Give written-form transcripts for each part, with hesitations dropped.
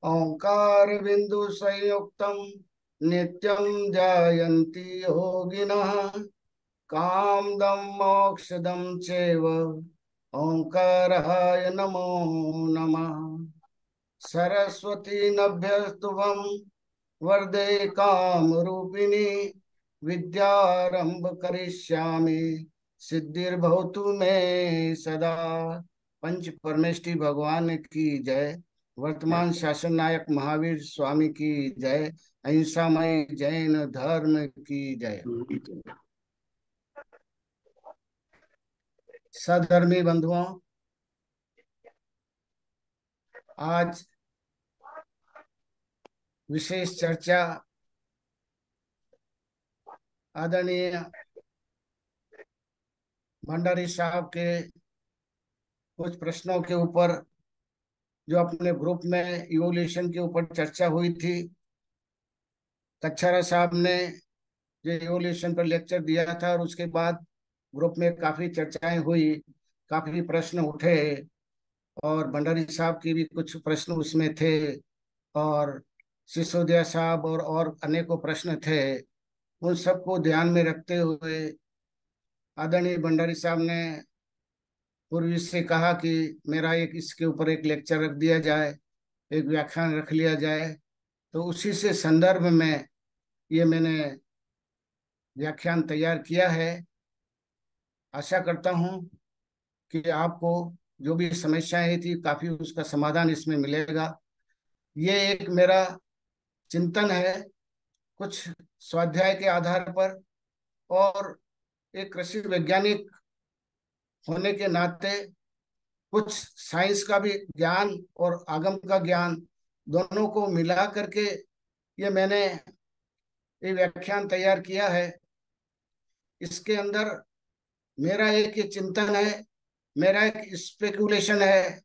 ओंकार बिंदु संयुक्तम नित्यं ध्यायन्ति योगिनः कामदं मोक्षदं चैव ओंकाराय नमो नमः। सरस्वती नभ्यस्तुभं वरदे कामरूपिणी विद्यारंभ करिष्यामि सिद्धिर्भवतु मे सदा। पंच परमेष्टि भगवान की जय। वर्तमान शासन नायक महावीर स्वामी की जय। अहिंसामय जैन धर्म की जय। सधर्मी बंधुओं, आज विशेष चर्चा आदरणीय भंडारी साहब के कुछ प्रश्नों के ऊपर, जो अपने ग्रुप में इवोल्यूशन के ऊपर चर्चा हुई थी। कच्छारा साहब ने जो इवोल्यूशन पर लेक्चर दिया था और उसके बाद ग्रुप में काफी चर्चाएं हुई, काफी प्रश्न उठे और भंडारी साहब की भी कुछ प्रश्न उसमें थे और सिसोदिया साहब और अनेकों प्रश्न थे। उन सबको ध्यान में रखते हुए आदरणीय भंडारी साहब ने पूर्व से कहा कि मेरा एक इसके ऊपर एक लेक्चर रख दिया जाए, एक व्याख्यान रख लिया जाए। तो उसी से संदर्भ में ये मैंने व्याख्यान तैयार किया है। आशा करता हूँ कि आपको जो भी समस्याएं थी काफी उसका समाधान इसमें मिलेगा। ये एक मेरा चिंतन है, कुछ स्वाध्याय के आधार पर और एक कृषि वैज्ञानिक होने के नाते कुछ साइंस का भी ज्ञान और आगम का ज्ञान दोनों को मिला करके ये मैंने ये व्याख्यान तैयार किया है। इसके अंदर मेरा एक ये चिंतन है, मेरा एक स्पेकुलेशन है,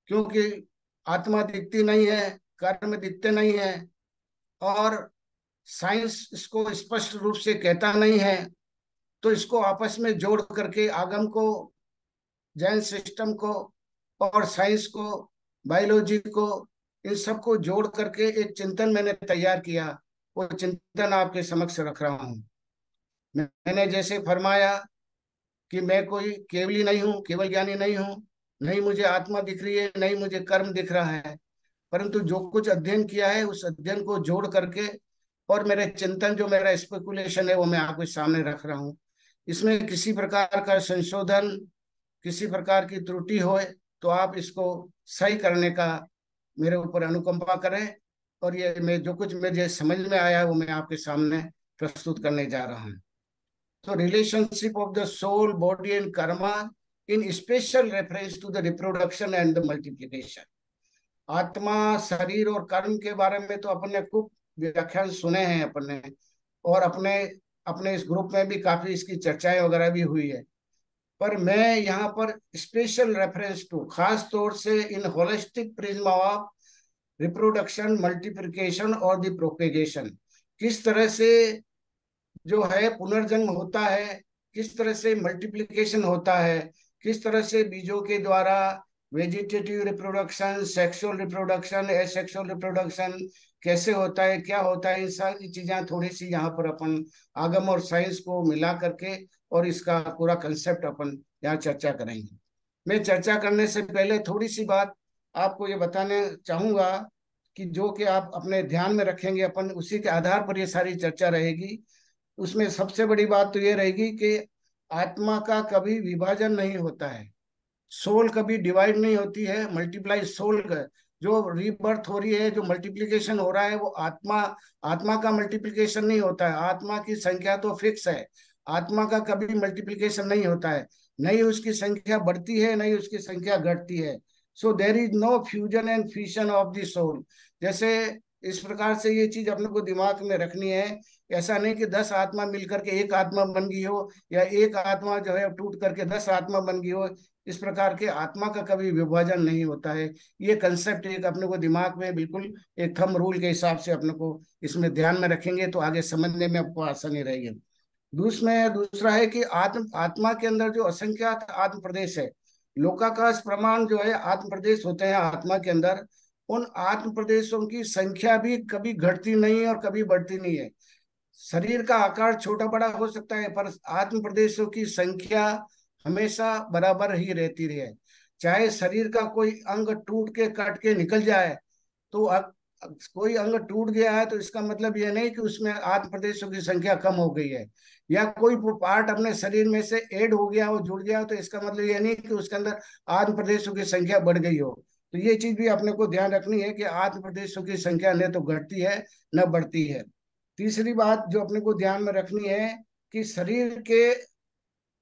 क्योंकि आत्मा दिखती नहीं है, कर्म दिखते नहीं है और साइंस इसको स्पष्ट रूप से कहता नहीं है। तो इसको आपस में जोड़ करके आगम को, जैन सिस्टम को और साइंस को, बायोलॉजी को, इन सबको जोड़ करके एक चिंतन मैंने तैयार किया। वो चिंतन आपके समक्ष रख रहा हूँ। मैंने जैसे फरमाया कि मैं कोई केवली नहीं हूँ, केवल ज्ञानी नहीं हूँ, नहीं मुझे आत्मा दिख रही है, नहीं मुझे कर्म दिख रहा है, परंतु जो कुछ अध्ययन किया है उस अध्ययन को जोड़ करके और मेरे चिंतन, जो मेरा स्पेकुलेशन है, वो मैं आपके सामने रख रहा हूँ। इसमें किसी प्रकार का संशोधन, किसी प्रकार की त्रुटि हो तो आप इसको सही करने का मेरे ऊपर अनुकंपा करें। और ये मैं जो कुछ मुझे समझ में आया है वो मैं आपके सामने प्रस्तुत करने जा रहा हूँ। तो relationship of the soul, body and karma in special reference to the reproduction and the multiplication. आत्मा, शरीर और कर्म के बारे में तो अपन ने खूब व्याख्यान सुने हैं अपन ने, और अपने अपने इस ग्रुप में भी काफी इसकी चर्चाएं वगैरह भी हुई है। पर मैं यहाँ पर स्पेशल रेफरेंस टू, खास तौर से in holistic prism of reproduction, multiplication और द प्रोपेगेशन, किस तरह से जो है पुनर्जन्म होता है, किस तरह से मल्टीप्लिकेशन होता है, किस तरह से बीजों के द्वारा vegetative reproduction, sexual reproduction, asexual reproduction कैसे होता है, क्या होता है, इन सारी चीजें थोड़ी सी यहाँ पर अपन आगम और साइंस को मिला करके और इसका पूरा कंसेप्ट अपन यहाँ चर्चा करेंगे। मैं चर्चा करने से पहले थोड़ी सी बात आपको ये बताने चाहूंगा कि जो कि आप अपने ध्यान में रखेंगे, अपन उसी के आधार पर ये सारी चर्चा रहेगी। उसमें सबसे बड़ी बात तो ये रहेगी कि आत्मा का कभी विभाजन नहीं होता है, सोल कभी डिवाइड नहीं होती है। मल्टीप्लाई सोल का जो रीबर्थ हो रही है, जो मल्टीप्लिकेशन हो रहा है, वो आत्मा, आत्मा का मल्टीप्लिकेशन नहीं होता है। आत्मा की संख्या तो फिक्स है, आत्मा का कभी मल्टीप्लिकेशन नहीं होता है। नहीं उसकी संख्या बढ़ती है, नहीं उसकी संख्या घटती है। So there is no fusion and fission of the soul. जैसे इस प्रकार से ये चीज अपने को दिमाग में रखनी है। ऐसा नहीं कि 10 आत्मा मिलकर के एक आत्मा बन गई हो, या एक आत्मा जो है टूट करके 10 आत्मा बन गई हो। इस प्रकार के आत्मा का कभी विभाजन नहीं होता है। ये कंसेप्ट एक अपने को दिमाग में बिल्कुल एक थंब रूल के हिसाब से अपने को इसमें ध्यान में रखेंगे तो आगे समझने में आपको आसानी रहेगी। दूसरा है कि आत्मा के अंदर जो असंख्यात आत्म प्रदेश है, लोकाकाश प्रमाण जो है आत्म प्रदेश होते हैं आत्मा के अंदर। उन आत्म प्रदेशों की संख्या भी कभी घटती नहीं है और कभी बढ़ती नहीं है। शरीर का आकार छोटा बड़ा हो सकता है, पर आत्म प्रदेशों की संख्या हमेशा बराबर ही रहती है। चाहे शरीर का कोई अंग टूट के कट के निकल जाए, तो कोई अंग टूट गया है तो इसका मतलब यह नहीं कि उसमें आत्म प्रदेशों की संख्या कम हो गई है, या कोई पार्ट अपने शरीर में से ऐड हो गया हो, जुड़ गया हो, तो इसका मतलब यह नहीं कि उसके अंदर आत्म प्रदेशों की संख्या बढ़ गई हो। तो ये चीज भी अपने को ध्यान रखनी है कि आत्म प्रदेशों की संख्या न तो घटती है न बढ़ती है। तीसरी बात जो अपने को ध्यान में रखनी है कि शरीर के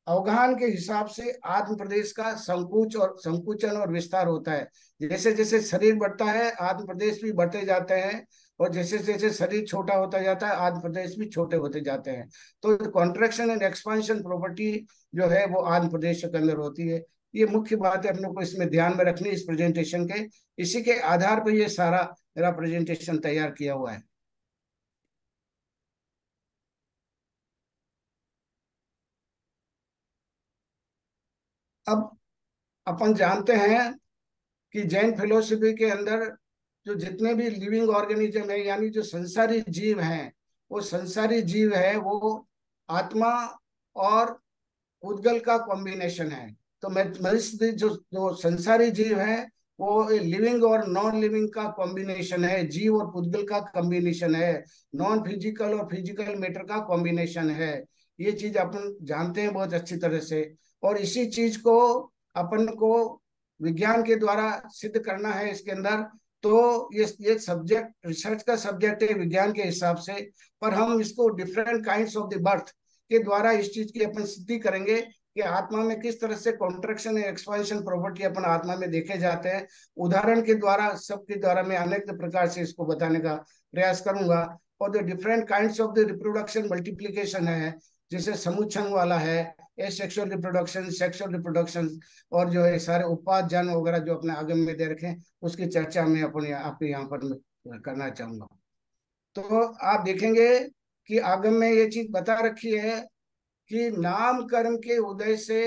अवगाहन के हिसाब से आत्म प्रदेश का संकुचन और विस्तार होता है। जैसे जैसे शरीर बढ़ता है आत्म प्रदेश भी बढ़ते जाते हैं, और जैसे जैसे शरीर छोटा होता जाता है आत्म प्रदेश भी छोटे होते जाते हैं। तो कॉन्ट्रैक्शन एंड एक्सपांशन प्रॉपर्टी जो है वो आत्म प्रदेश के अंदर होती है। ये मुख्य बात है अपने को इसमें ध्यान में रखनी इस प्रेजेंटेशन के। इसी के आधार पर ये सारा मेरा प्रेजेंटेशन तैयार किया हुआ है। अब अपन जानते हैं कि जैन फिलोसफी के अंदर जो जितने भी लिविंग ऑर्गेनिज्म है, यानी जो संसारी जीव हैं, वो संसारी जीव है वो आत्मा और उद्गल का कॉम्बिनेशन है। तो मैं जो जो संसारी जीव है वो लिविंग और नॉन लिविंग का कॉम्बिनेशन है, जीव और पुद्गल का कॉम्बिनेशन है, नॉन फिजिकल और फिजिकल मैटर का कॉम्बिनेशन है। ये चीज अपन जानते हैं बहुत अच्छी तरह से। और इसी चीज को अपन को विज्ञान के द्वारा सिद्ध करना है इसके अंदर। तो ये सब्जेक्ट रिसर्च का सब्जेक्ट है विज्ञान के हिसाब से, पर हम इसको different kinds of the birth के द्वारा इस चीज की अपन सिद्धि करेंगे कि आत्मा में किस तरह से कॉन्ट्रैक्शन या एक्सपांशन प्रॉपर्टी अपन आत्मा में देखे जाते हैं। उदाहरण के द्वारा सबके द्वारा मैं अनेक प्रकार से इसको बताने का प्रयास करूंगा। और जो different kinds of the reproduction multiplication है, जैसे समुच्छंग वाला है, एसेक्सुअल रिप्रोडक्शन, सेक्सुअल रिप्रोडक्शन, और जो है सारे उत्पाद जन्म वगैरह जो अपने आगम में दे रखे हैं, उसकी चर्चा मैं अपने आपके यहाँ पर मैं करना चाहूंगा। तो आप देखेंगे कि आगम में ये चीज बता रखी है कि नाम कर्म के उदय से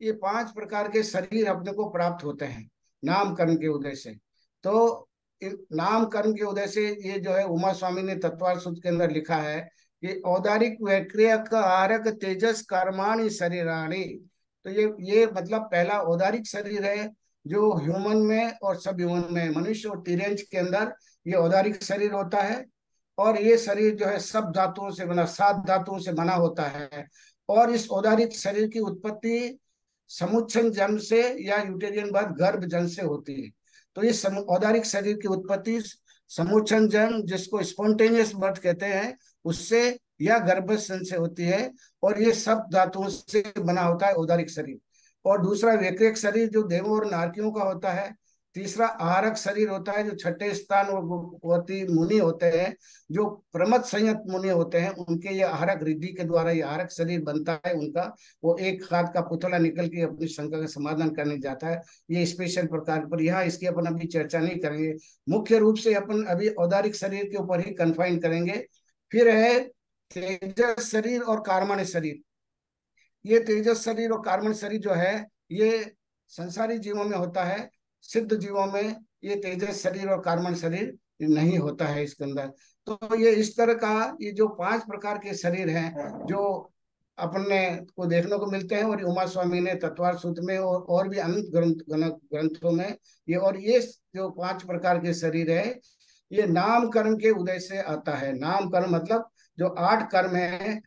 ये 5 प्रकार के शरीर अपने को प्राप्त होते हैं। नाम कर्म के उदय से, तो नाम कर्म के उदय से ये जो है उमा स्वामी ने तत्वार सूत्र के अंदर लिखा है कि औदारिक वैक्रियक आरक तेजस कर्माणि शरीराणि। तो ये मतलब पहला औदारिक शरीर है जो ह्यूमन में और सब ह्यूमन में, मनुष्य और तिर्यंच के अंदर ये औदारिक शरीर होता है। और ये शरीर जो है सब धातुओं से बना, 7 धातुओं से बना होता है। और इस औदारिक शरीर की उत्पत्ति समुच्छन जन्म से या यूटेरियन बर्थ गर्भ जन्म से होती है। तो इस औदारिक शरीर की उत्पत्ति समुच्छन जन्म, जिसको स्पॉन्टेनियस बर्थ कहते हैं, उससे या गर्भस्थ से होती है। और ये सब धातुओं से बना होता है औदारिक शरीर। और दूसरा वैक्रिक शरीर जो देवों और नारकियों का होता है। तीसरा आहारक शरीर होता है जो छठे स्थान वर्ती मुनि होते हैं, जो प्रमथ संयत मुनि होते हैं, उनके ये आहारक रिद्धि के द्वारा ये आहारक शरीर बनता है उनका। वो एक हाथ का पुतला निकल के अपनी शंका का समाधान करने जाता है। ये स्पेशल प्रकार पर, यहाँ इसकी अपन अभी चर्चा नहीं करेंगे। मुख्य रूप से अपन अभी औदारिक शरीर के ऊपर ही कन्फाइन करेंगे। फिर है तेजस शरीर और कार्मण्य शरीर। ये तेजस शरीर और कार्बन शरीर जो है ये संसारी जीवों में होता है, सिद्ध जीवों में ये तेजस शरीर और कार्बन शरीर नहीं होता है इसके अंदर। तो ये इस तरह का ये जो 5 प्रकार के शरीर हैं जो अपने को देखने को मिलते हैं, और उमा स्वामी ने तत्वार सूत्र में और भी अनंत ग्रंथों में ये, और ये जो 5 प्रकार के शरीर है ये नाम कर्म के उदय से आता है। नाम कर्म मतलब जो 8 कर्म है,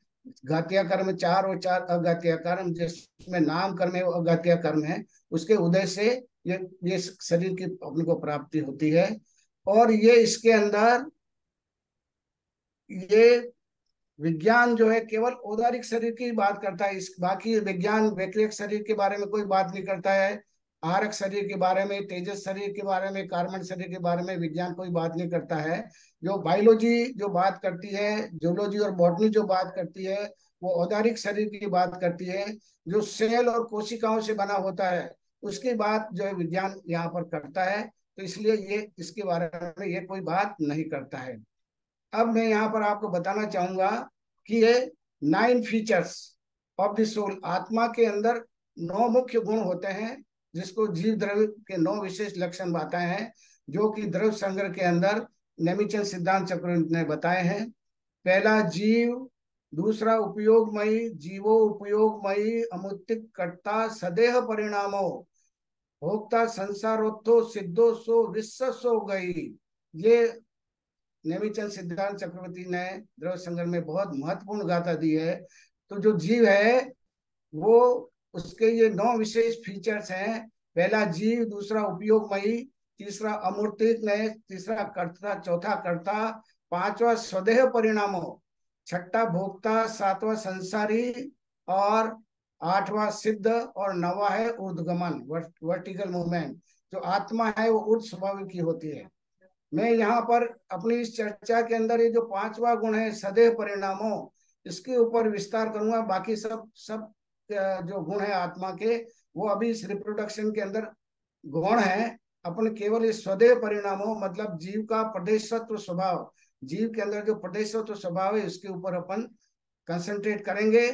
घातिया कर्म 4 और 4 अघातिया कर्म, जिसमें नाम कर्म है वो अघातिया कर्म है, उसके उदय से ये शरीर की अपने को प्राप्ति होती है। और ये इसके अंदर ये विज्ञान जो है केवल औदारिक शरीर की बात करता है, इस बाकी विज्ञान वैक्रिक शरीर के बारे में कोई बात नहीं करता है। आरक शरीर के बारे में, तेजस शरीर के बारे में, कार्बन शरीर के बारे में विज्ञान कोई बात नहीं करता है। जो बायोलॉजी जो बात करती है, जूलॉजी और बॉटनी जो बात करती है, वो औदारिक शरीर की बात करती है। जो सेल और कोशिकाओं से बना होता है उसकी बात जो है विज्ञान यहाँ पर करता है। तो इसलिए ये इसके बारे में ये कोई बात नहीं करता है। अब मैं यहाँ पर आपको बताना चाहूंगा कि ये 9 फीचर्स ऑफ द सोल, आत्मा के अंदर 9 मुख्य गुण होते हैं जिसको जीव द्रव्य के 9 विशेष लक्षण बताए हैं। जो कि द्रव्य संग्रह के अंदर नेमीचंद सिद्धांत चक्रवर्ती ने बताए हैं। पहला जीव, दूसरा उपयोगमयी, जीवो उपयोगमयी अमुत्तिक कर्ता सदेह परिणामो, भोक्ता संसारोत्थो सिद्धो सो विश्व सो गई। ये नेमीचंद सिद्धांत चक्रवर्ती ने द्रव्य संग्रह में बहुत महत्वपूर्ण गाथा दी है। तो जो जीव है वो, उसके ये 9 विशेष फीचर्स हैं। पहला जीव, दूसरा उपयोगमयी, तीसरा अमूर्तिक नय, तीसरा कर्ता, चौथा कर्ता, पांचवा स्वदेह परिणामो, छठा भोक्ता, सातवां संसारी, और आठवां सिद्ध, और नवा है ऊर्ध्वगमन, वर्टिकल मूवमेंट। जो आत्मा है वो ऊर्ध्व स्वभाव की होती है। मैं यहाँ पर अपनी इस चर्चा के अंदर ये जो पांचवा गुण है सदैव परिणामों, इसके ऊपर विस्तार करूंगा। बाकी सब सब जो गुण है आत्मा के, वो अभी इस रिप्रोडक्शन के अंदर गुण है। अपन केवल इस स्वदेह परिणामों मतलब जीव का प्रदेशत्व स्वभाव, जीव के अंदर जो प्रदेशत्व स्वभाव है इसके ऊपर अपन कंसंट्रेट करेंगे।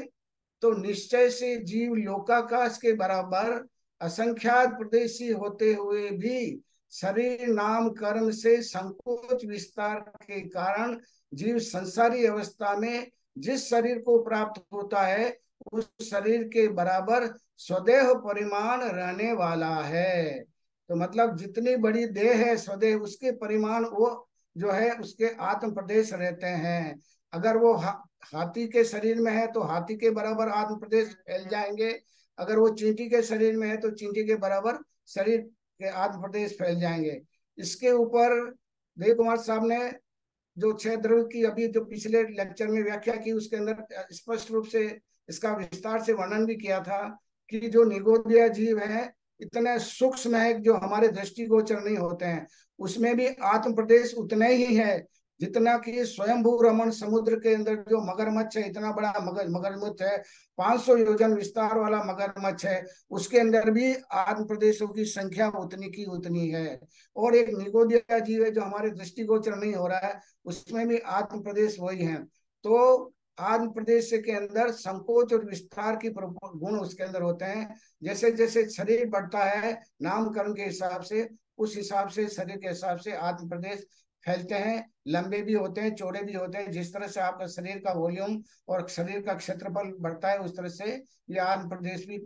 तो निश्चय से जीव लोकाकाश के बराबर असंख्यात प्रदेशी होते हुए भी शरीर नाम कर्म से संकोच विस्तार के कारण जीव संसारी अवस्था में जिस शरीर को प्राप्त होता है उस शरीर के बराबर स्वदेह परिमाण रहने वाला है। तो मतलब जितनी बड़ी देह है स्वदेह, उसके परिमाण वो जो है उसके आत्म प्रदेश रहते हैं। अगर वो हाथी के शरीर में है तो हाथी के बराबर आत्म प्रदेश फैल जाएंगे। अगर वो चींटी के शरीर में है तो चींटी के बराबर शरीर के आत्म प्रदेश फैल जाएंगे। इसके ऊपर देव कुमार साहब ने जो 6 द्रव्य की अभी जो पिछले लेक्चर में व्याख्या की उसके अंदर स्पष्ट रूप से इसका विस्तार से वर्णन भी किया था कि जो निगोदिया जीव है इतने सूक्ष्म है जो हमारे दृष्टिगोचर नहीं होते हैं। उसमें भी आत्म प्रदेश उतने ही है जितना कि स्वयंभू रमन समुद्र के अंदर जो मगरमच्छ है, इतना बड़ा मगरमच्छ है, 500 योजन विस्तार वाला मगरमच्छ है, उसके अंदर भी आत्म प्रदेशों की संख्या उतनी की उतनी है। और एक निगोदिया जीव है जो हमारे दृष्टिगोचर नहीं हो रहा है, उसमें भी आत्म प्रदेश वही है। तो आत्म प्रदेश के अंदर संकोच और विस्तार की गुण उसके अंदर होते हैं। जैसे जैसे शरीर बढ़ता है नामकरण के हिसाब से, उस हिसाब से शरीर के हिसाब से आत्म प्रदेश फैलते हैं। लंबे भी होते हैं, चौड़े भी होते हैं। जिस तरह से आपका शरीर का वॉल्यूम और शरीर का क्षेत्रफल बढ़ता है उस तरह से ये आत्म प्रदेश भी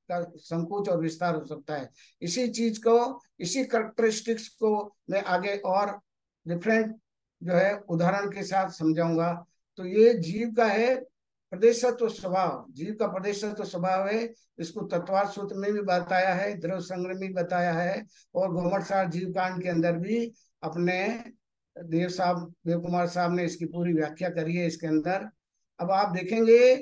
का संकोच और विस्तार हो सकता है। इसी चीज को, इसी करेक्टरिस्टिक्स को मैं आगे और डिफरेंट जो है उदाहरण के साथ समझाऊंगा। तो ये जीव का है प्रदेशत्व स्वभाव, जीव का प्रदेशत्व स्वभाव है। इसको तत्वार्थ सूत्र में भी बताया है, द्रव्य संग्रह में बताया है, और गोमटसार जीव कांड के अंदर भी अपने देव कुमार साहब ने इसकी पूरी व्याख्या करी है इसके अंदर। अब आप देखेंगे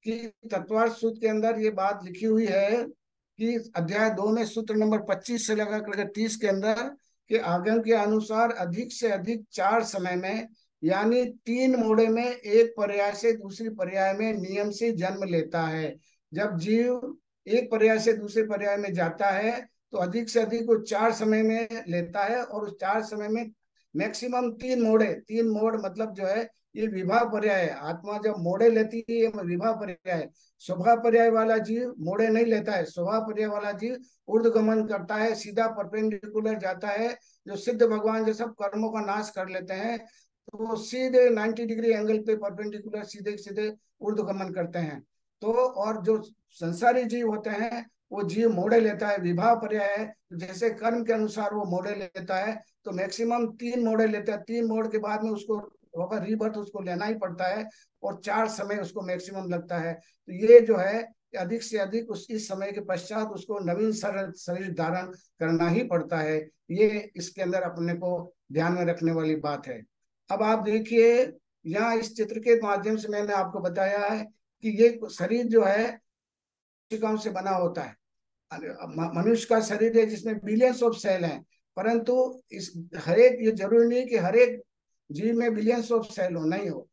कि तत्वार्थ सूत्र के अंदर ये बात लिखी हुई है कि अध्याय 2 में सूत्र नंबर 25 से लेकर 30 के अंदर के आगम के अनुसार अधिक से अधिक 4 समय में यानी 3 मोड़े में एक पर्याय से दूसरी पर्याय में नियम से जन्म लेता है। जब जीव एक पर्याय से दूसरे पर्याय में जाता है तो अधिक से अधिक वो 4 समय में लेता है, और उस 4 समय में मैक्सिमम 3 मोड़े, 3 मोड़ मतलब जो है ये विवाह पर्याय है। आत्मा जब मोड़े लेती है ये विवाह पर्याय है। स्वभाव पर्याय वाला जीव मोड़े नहीं लेता है। स्वभाव पर्याय वाला जीव ऊर्ध्वगमन करता है, सीधा परपेंडिकुलर जाता है। जो सिद्ध भगवान जो सब कर्मों का नाश कर लेते हैं तो वो सीधे 90 डिग्री एंगल पे परपेंडिकुलर सीधे सीधे ऊर्ध्वगमन करते हैं। तो और जो संसारी जीव होते हैं वो जीव मोड़े लेता है, विवाह पर्याय है। जैसे कर्म के अनुसार वो मोड़े लेता है तो मैक्सिमम 3 मोड़े लेता है। 3 मोड़ के बाद में उसको वापस रीबर्थ उसको लेना ही पड़ता है, और 4 समय उसको मैक्सिमम लगता है। तो ये जो है अधिक से अधिक उस इस समय के पश्चात उसको नवीन शरीर धारण करना ही पड़ता है। ये इसके अंदर अपने को ध्यान में रखने वाली बात है। अब आप देखिए यहाँ इस चित्र के माध्यम से मैंने आपको बताया है कि ये शरीर जो है कोशिकाओं से बना होता है। मनुष्य का शरीर है जिसमें बिलियंस ऑफ सेल हैं, परंतु इस हरेक, ये जरूरी नहीं कि हरेक जीव में बिलियंस ऑफ सेल हो, नहीं हो।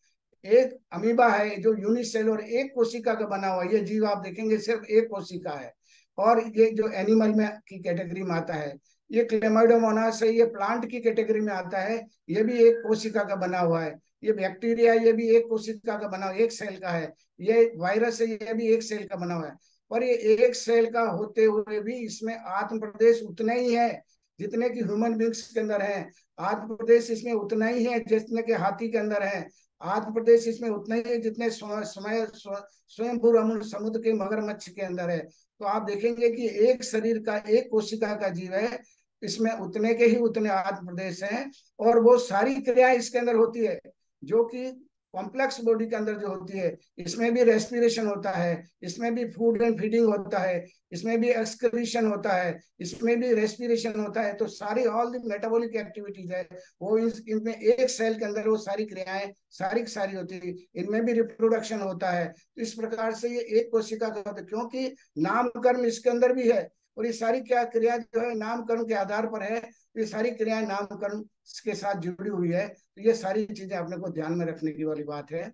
एक अमीबा है जो यूनिसेलुलर एक कोशिका का बना हुआ, ये जीव आप देखेंगे सिर्फ एक कोशिका है। और ये जो एनिमल में की कैटेगरी में आता है, ये क्लेमाइडोमोनास है, ये प्लांट की कैटेगरी में आता है, ये भी एक कोशिका का बना हुआ है। ये बैक्टीरिया, ये भी एक कोशिका का बना हुआ, एक सेल का है। ये वायरस है, ये भी एक सेल का बना हुआ है। पर ये एक सेल का होते हुए भी इसमें आत्म प्रदेश उतने ही है जितने की ह्यूमन बींग्स के अंदर है। आत्म प्रदेश इसमें उतना ही है जितने के हाथी के अंदर है। आत्म प्रदेश इसमें उतना ही है जितने स्वयंभू समुद्र के मगरमच्छ के अंदर है। तो आप देखेंगे कि एक शरीर का, एक कोशिका का जीव है, इसमें उतने के ही उतने आत्म प्रदेश हैं। और वो सारी क्रियाएं इसके अंदर होती है जो कि कॉम्प्लेक्स बॉडी के अंदर जो होती है। इसमें भी रेस्पिरेशन होता है, इसमें भी फूड एंड फीडिंग होता है, इसमें भी एक्सक्रीशन होता है, इसमें भी रेस्पिरेशन होता है। तो सारी ऑल द मेटाबॉलिक एक्टिविटीज है वो इनमें एक सेल के अंदर वो सारी क्रियाएं सारी की सारी होती है। इनमें भी रिप्रोडक्शन होता है। तो इस प्रकार से ये एक कोशिका का होता है, क्योंकि नामकर्म इसके अंदर भी है। और ये सारी क्या क्रिया जो है नामकरण के आधार पर है। ये सारी क्रियाएं नामकरण के साथ जुड़ी हुई है। तो ये सारी चीजें अपने को ध्यान में रखने की वाली बात है।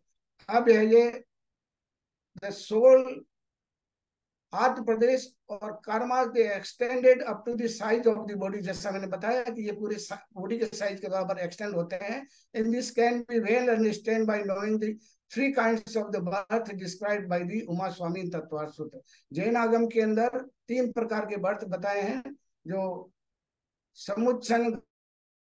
अब है ये द सोल, आर्थ प्रदेश और karma they extended up to the size of the body. जैसा मैंने बताया कि ये पूरे बॉडी के साइज के बराबर एक्सटेंड होते हैं। In this can be well understand by knowing the three kinds of the birth described by the Umaswami Tattvartha Sutra. Jain आगम के अंदर तीन प्रकार के बर्थ बताए हैं। जो समुच्चन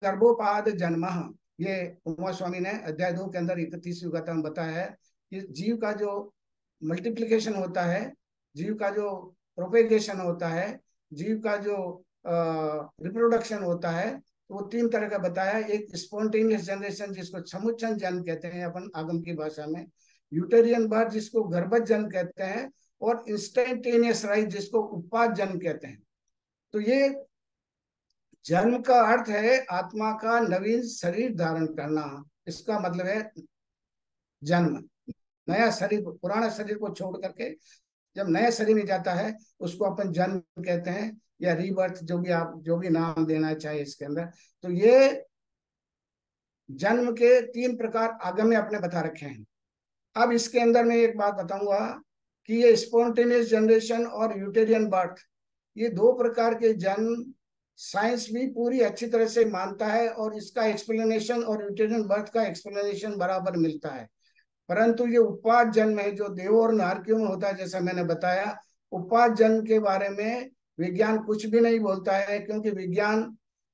गर्भोपाद जन्म, ये उमा स्वामी ने अध्याय 2 के अंदर 31वीं गाथा में बताया है कि जीव का जो मल्टीप्लिकेशन होता है, जीव का जो प्रोपेगेशन होता है, जीव का जो रिप्रोडक्शन होता है, तो वो तीन तरह का बताया है। एक स्पॉन्टेनियस जनरेशन जिसको समुच्चन जन्म कहते हैं अपन आगम की भाषा में, यूटेरियन बर्थ जिसको गर्भज जन्म कहते हैं, और इंस्टेंटेनियस राइज जिसको उत्पाद जन्म कहते हैं। तो ये जन्म का अर्थ है आत्मा का नवीन शरीर धारण करना। इसका मतलब है जन्म, नया शरीर, पुराना शरीर को छोड़ करके जब नए शरीर में जाता है उसको अपन जन्म कहते हैं, या रीबर्थ, जो भी आप जो भी नाम देना चाहिए इसके अंदर। तो ये जन्म के तीन प्रकार आगम में अपने बता रखे हैं। अब इसके अंदर मैं एक बात बताऊंगा कि ये स्पॉन्टेनियस जनरेशन और यूटेरियन बर्थ, ये दो प्रकार के जन्म साइंस भी पूरी अच्छी तरह से मानता है, और इसका एक्सप्लेनेशन और यूटेरियन बर्थ का एक्सप्लेनेशन बराबर मिलता है। परंतु ये उपवास जन्म है जो देव और नारकियों में होता है, जैसा मैंने बताया, उपवास जन्म के बारे में विज्ञान कुछ भी नहीं बोलता है। क्योंकि विज्ञान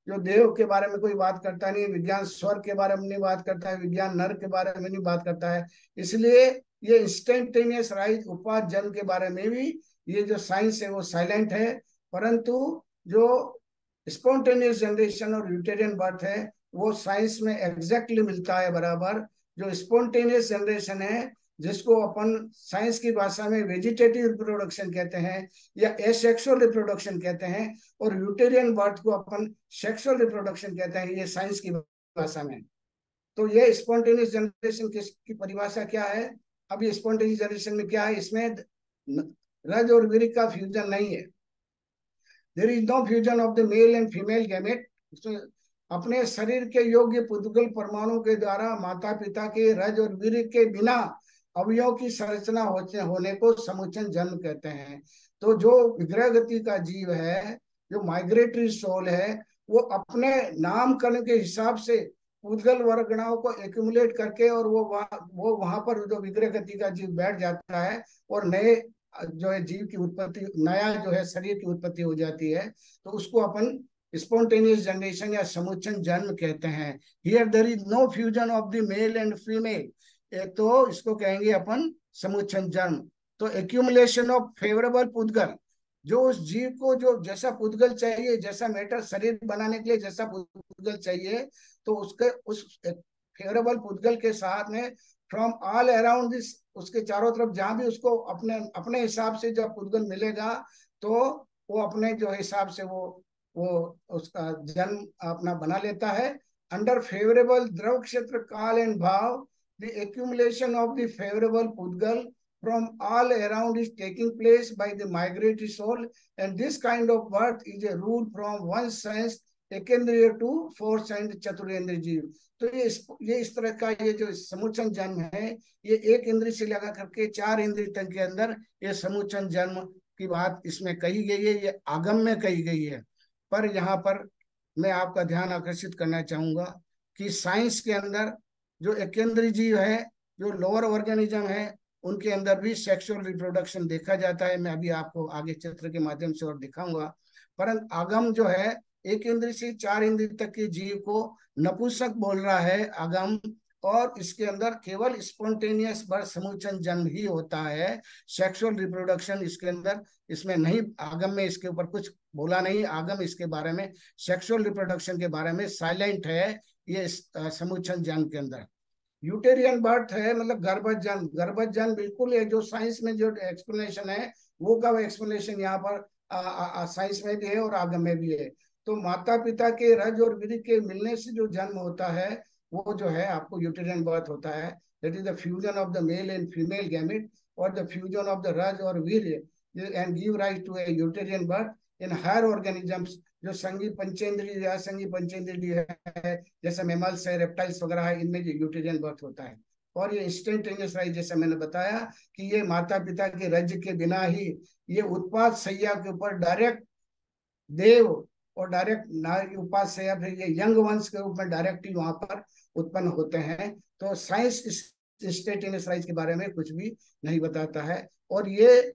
जो देव के बारे में कोई बात करता नहीं, विज्ञान स्वर्ग के बारे में नहीं बात करता है, विज्ञान नर के बारे में नहीं बात करता है। इसलिए ये इंस्टेंटेनियस राइज उपवास जन्म के बारे में भी ये जो साइंस है वो साइलेंट है। परंतु जो स्पॉन्टेनियस जनरेशन और यूटेरियन बर्थ है वो साइंस में एग्जैक्टली मिलता है बराबर। जो स्पॉन्टेनियस जनरेशन है जिसको अपन साइंस की भाषा में वेजिटेटिव रिप्रोडक्शन कहते हैं या एसेक्सुअल रिप्रोडक्शन कहते हैं, और यूटेरियन बर्थ को अपन सेक्सुअल रिप्रोडक्शन कहते हैं, ये साइंस की भाषा में। तो ये स्पॉन्टेनियस जनरेशन की परिभाषा क्या है? अब ये स्पॉन्टेनियस जनरेशन में क्या है, इसमें रज और वीर्य का फ्यूजन नहीं है। There is no fusion of the male and female gamete. अपने शरीर के योग्य पुद्गल परमाणु के द्वारा माता पिता के रज और वीर्य के बिना अवयव की संरचना होने को समुच्चन जन्म कहते हैं। तो जो विग्रह गति का जीव है, जो माइग्रेटरी सोल है, वो अपने नामकरण के हिसाब से पुद्गल वर्गणाओं को एक्यूमुलेट करके और वो वहां पर जो विग्रह गति का जीव बैठ जाता है और नए जो है जीव की उत्पत्ति, नया जो है शरीर की उत्पत्ति हो जाती है। तो उसको अपन स्पॉन्टेनियस जनरेशन या समुच्चन जन्म कहते हैं। Here there is no fusion of the male and female, तो इसको कहेंगे अपन समुच्चन जन्म। तो एक्यूमुलेशन ऑफ फेवरेबल पुद्गल, जो उस जीव को जो जैसा पुद्गल चाहिए, जैसा मैटर शरीर बनाने के लिए जैसा पुद्गल चाहिए, तो उसके उस फेवरेबल पुद्गल के साथ में फ्रॉम ऑल अराउंड दिस, उसके चारों तरफ जहां भी उसको अपने अपने हिसाब से जब पुद्गल मिलेगा तो वो अपने जो हिसाब से वो उसका जन्म अपना बना लेता है। अंडर फेवरेबल द्रव क्षेत्र kaal and bhav the accumulation of the favourable pudgal from all around is taking place by the migratory soul, and this kind of birth is a rule from one sense ekendriya to fourth and chaturendriya jeev. तो ये इस तरह का ये जो समुच्चन जन्म है, ये एक इंद्रिय से लगा करके चार इंद्रिय तक के अंदर ये समुच्चन जन्म की बात इसमें कही गई है, ये आगम में कही गई है। पर यहाँ पर मैं आपका ध्यान आकर्षित करना चाहूंगा कि साइंस के अंदर जो एकेंद्रीय जीव है, जो लोअर ऑर्गेनिज्म है, उनके अंदर भी सेक्सुअल रिप्रोडक्शन देखा जाता है। मैं अभी आपको आगे चित्र के माध्यम से और दिखाऊंगा। परंतु आगम जो है एक इंद्र से 4 इंद्र तक के जीव को नपुंसक बोल रहा है आगम, और इसके अंदर केवल स्पॉन्टेनियस बर्थ समुच्चय जन्म ही होता है। सेक्सुअल रिप्रोडक्शन इसके अंदर, इसमें नहीं, आगम में इसके ऊपर कुछ बोला नहीं। आगम इसके बारे में, सेक्सुअल रिप्रोडक्शन के बारे में साइलेंट है ये समुच्चय जन्म के अंदर। यूटेरियन बर्थ है मतलब गर्भज जन्म। गर्भज जन्म बिल्कुल है, जो साइंस में जो एक्सप्लेनेशन है वो का एक्सप्लेनेशन यहाँ पर साइंस में भी है और आगम में भी है। तो माता पिता के रज और वीर्य के मिलने से जो जन्म होता है वो जो है आपको यूटेरियन बर्थ होता है। That is the fusion of the male and female gamete, और the fusion of the raj और virya and give rise to a uterine birth in higher organisms. जो संघी पंचेंद्रिय या असंघी पंचेंद्रिय है, जैसे मेमल्स है, रेप्टाइल्स वगैरह है, इनमें जो यूटेरियन बर्थ होता है। और ये इंस्टेंटेनियस राइज, जैसे मैंने बताया कि ये माता पिता के रज के बिना ही ये उत्पाद सैया के ऊपर डायरेक्ट देव और डायरेक्ट नारी उपास से या फिर ये यंग वंश के रूप में डायरेक्टली वहां पर उत्पन्न होते हैं। तो साइंस इस इंस्टेंटेनियस राइज के बारे में कुछ भी नहीं बताता है। और ये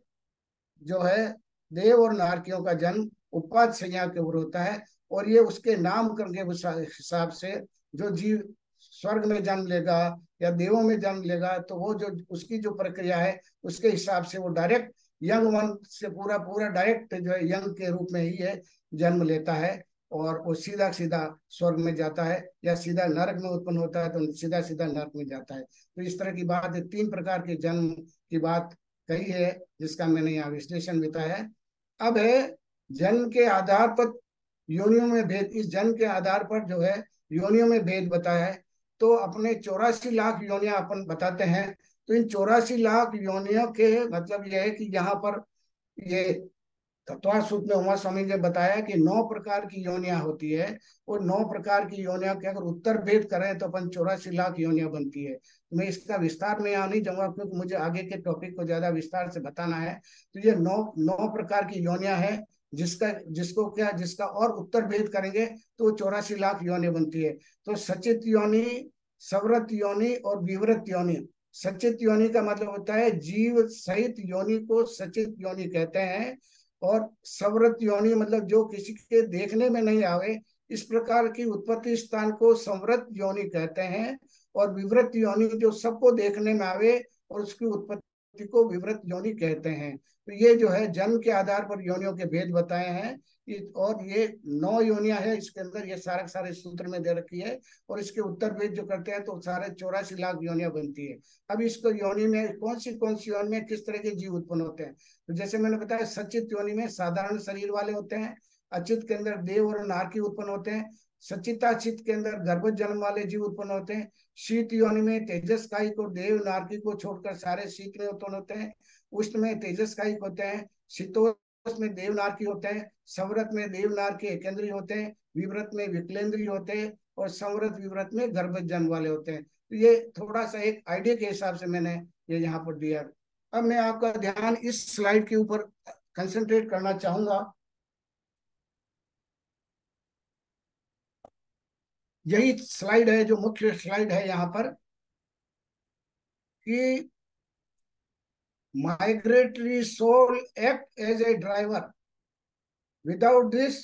जो है देव और नारकियों का जन्म उपाद संज्ञा के ऊपर होता है। और ये उसके नामकरण के हिसाब से जो जीव स्वर्ग में जन्म लेगा या देवों में जन्म लेगा, तो वो जो उसकी जो प्रक्रिया है उसके हिसाब से वो डायरेक्ट यंग वन से पूरा पूरा डायरेक्ट जो है यंग के रूप में ही है जन्म लेता है, और वो सीधा सीधा स्वर्ग में जाता है, या सीधा नरक में उत्पन्न होता है तो सीधा सीधा नरक में जाता है। तो इस तरह की बात है, 3 प्रकार के जन्म की बात कही है जिसका मैंने यहाँ विश्लेषण बताया है। अब है जन्म के आधार पर योनियों में भेद। इस जन्म के आधार पर जो है योनियों में भेद बताया है। तो अपने 84 लाख योनियां अपन बताते हैं। तो इन 84 लाख योनियों के मतलब यह है कि यहाँ पर ये तत्वार सूत्र में उमा स्वामी ने बताया कि 9 प्रकार की योनियां होती है, और 9 प्रकार की योनियां के अगर उत्तर भेद करें तो अपन 84 लाख योनियां बनती है। मैं इसका विस्तार में यहाँ नहीं जाऊंगा क्योंकि मुझे आगे के टॉपिक को ज्यादा विस्तार से बताना है। तो ये नौ नौ प्रकार की योनियां हैं, जिसका और उत्तर भेद करेंगे तो 84 लाख योनि बनती है। तो सचित योनि, सवरत योनि और विवृत योनि। सचित योनि का मतलब होता है जीव सहित योनि को सचित योनि कहते हैं। और सवरत योनि मतलब जो किसी के देखने में नहीं आवे, इस प्रकार की उत्पत्ति स्थान को संवृत योनि कहते हैं। और विवृत योनि जो सबको देखने में आवे और उसकी उत्पत्ति को विवृत योनि कहते हैं। तो ये जो है जन्म के आधार पर योनियों के भेद बताए हैं। और ये 9 योनियां है इसके अंदर, ये सारे सारे सूत्र में दे रखी है। और इसके उत्तर भेद जो करते हैं तो सारे 84 लाख योनियां बनती है। अब इसको योनि में कौन सी योनि में किस तरह के जीव उत्पन्न होते हैं, तो जैसे मैंने बताया सचित योनि में साधारण शरीर वाले होते हैं। अचित के अंदर देव और नारकी उत्पन्न होते हैं। सचिताचित के अंदर गर्भ जन्म वाले जीव उत्पन्न होते हैं। शीत योनि में तेजस कायिक और देव नारकी को छोड़कर सारे शीत में उत्पन्न होते हैं। उष्ण में तेजस कायिक होते हैं। शीतोष्ण में देव नारकी होते हैं। संवृत में देव नारकी एकेंद्रीय होते हैं। विव्रत में विकलेंद्रीय होते हैं। और संवृत विव्रत में गर्भ जन्म वाले होते हैं। तो ये थोड़ा सा एक आइडिया के हिसाब से मैंने ये यहाँ पर दिया। अब मैं आपका ध्यान इस स्लाइड के ऊपर कंसंट्रेट करना चाहूंगा। यही स्लाइड है जो मुख्य स्लाइड है यहाँ पर, कि migratory soul act as a driver. Without this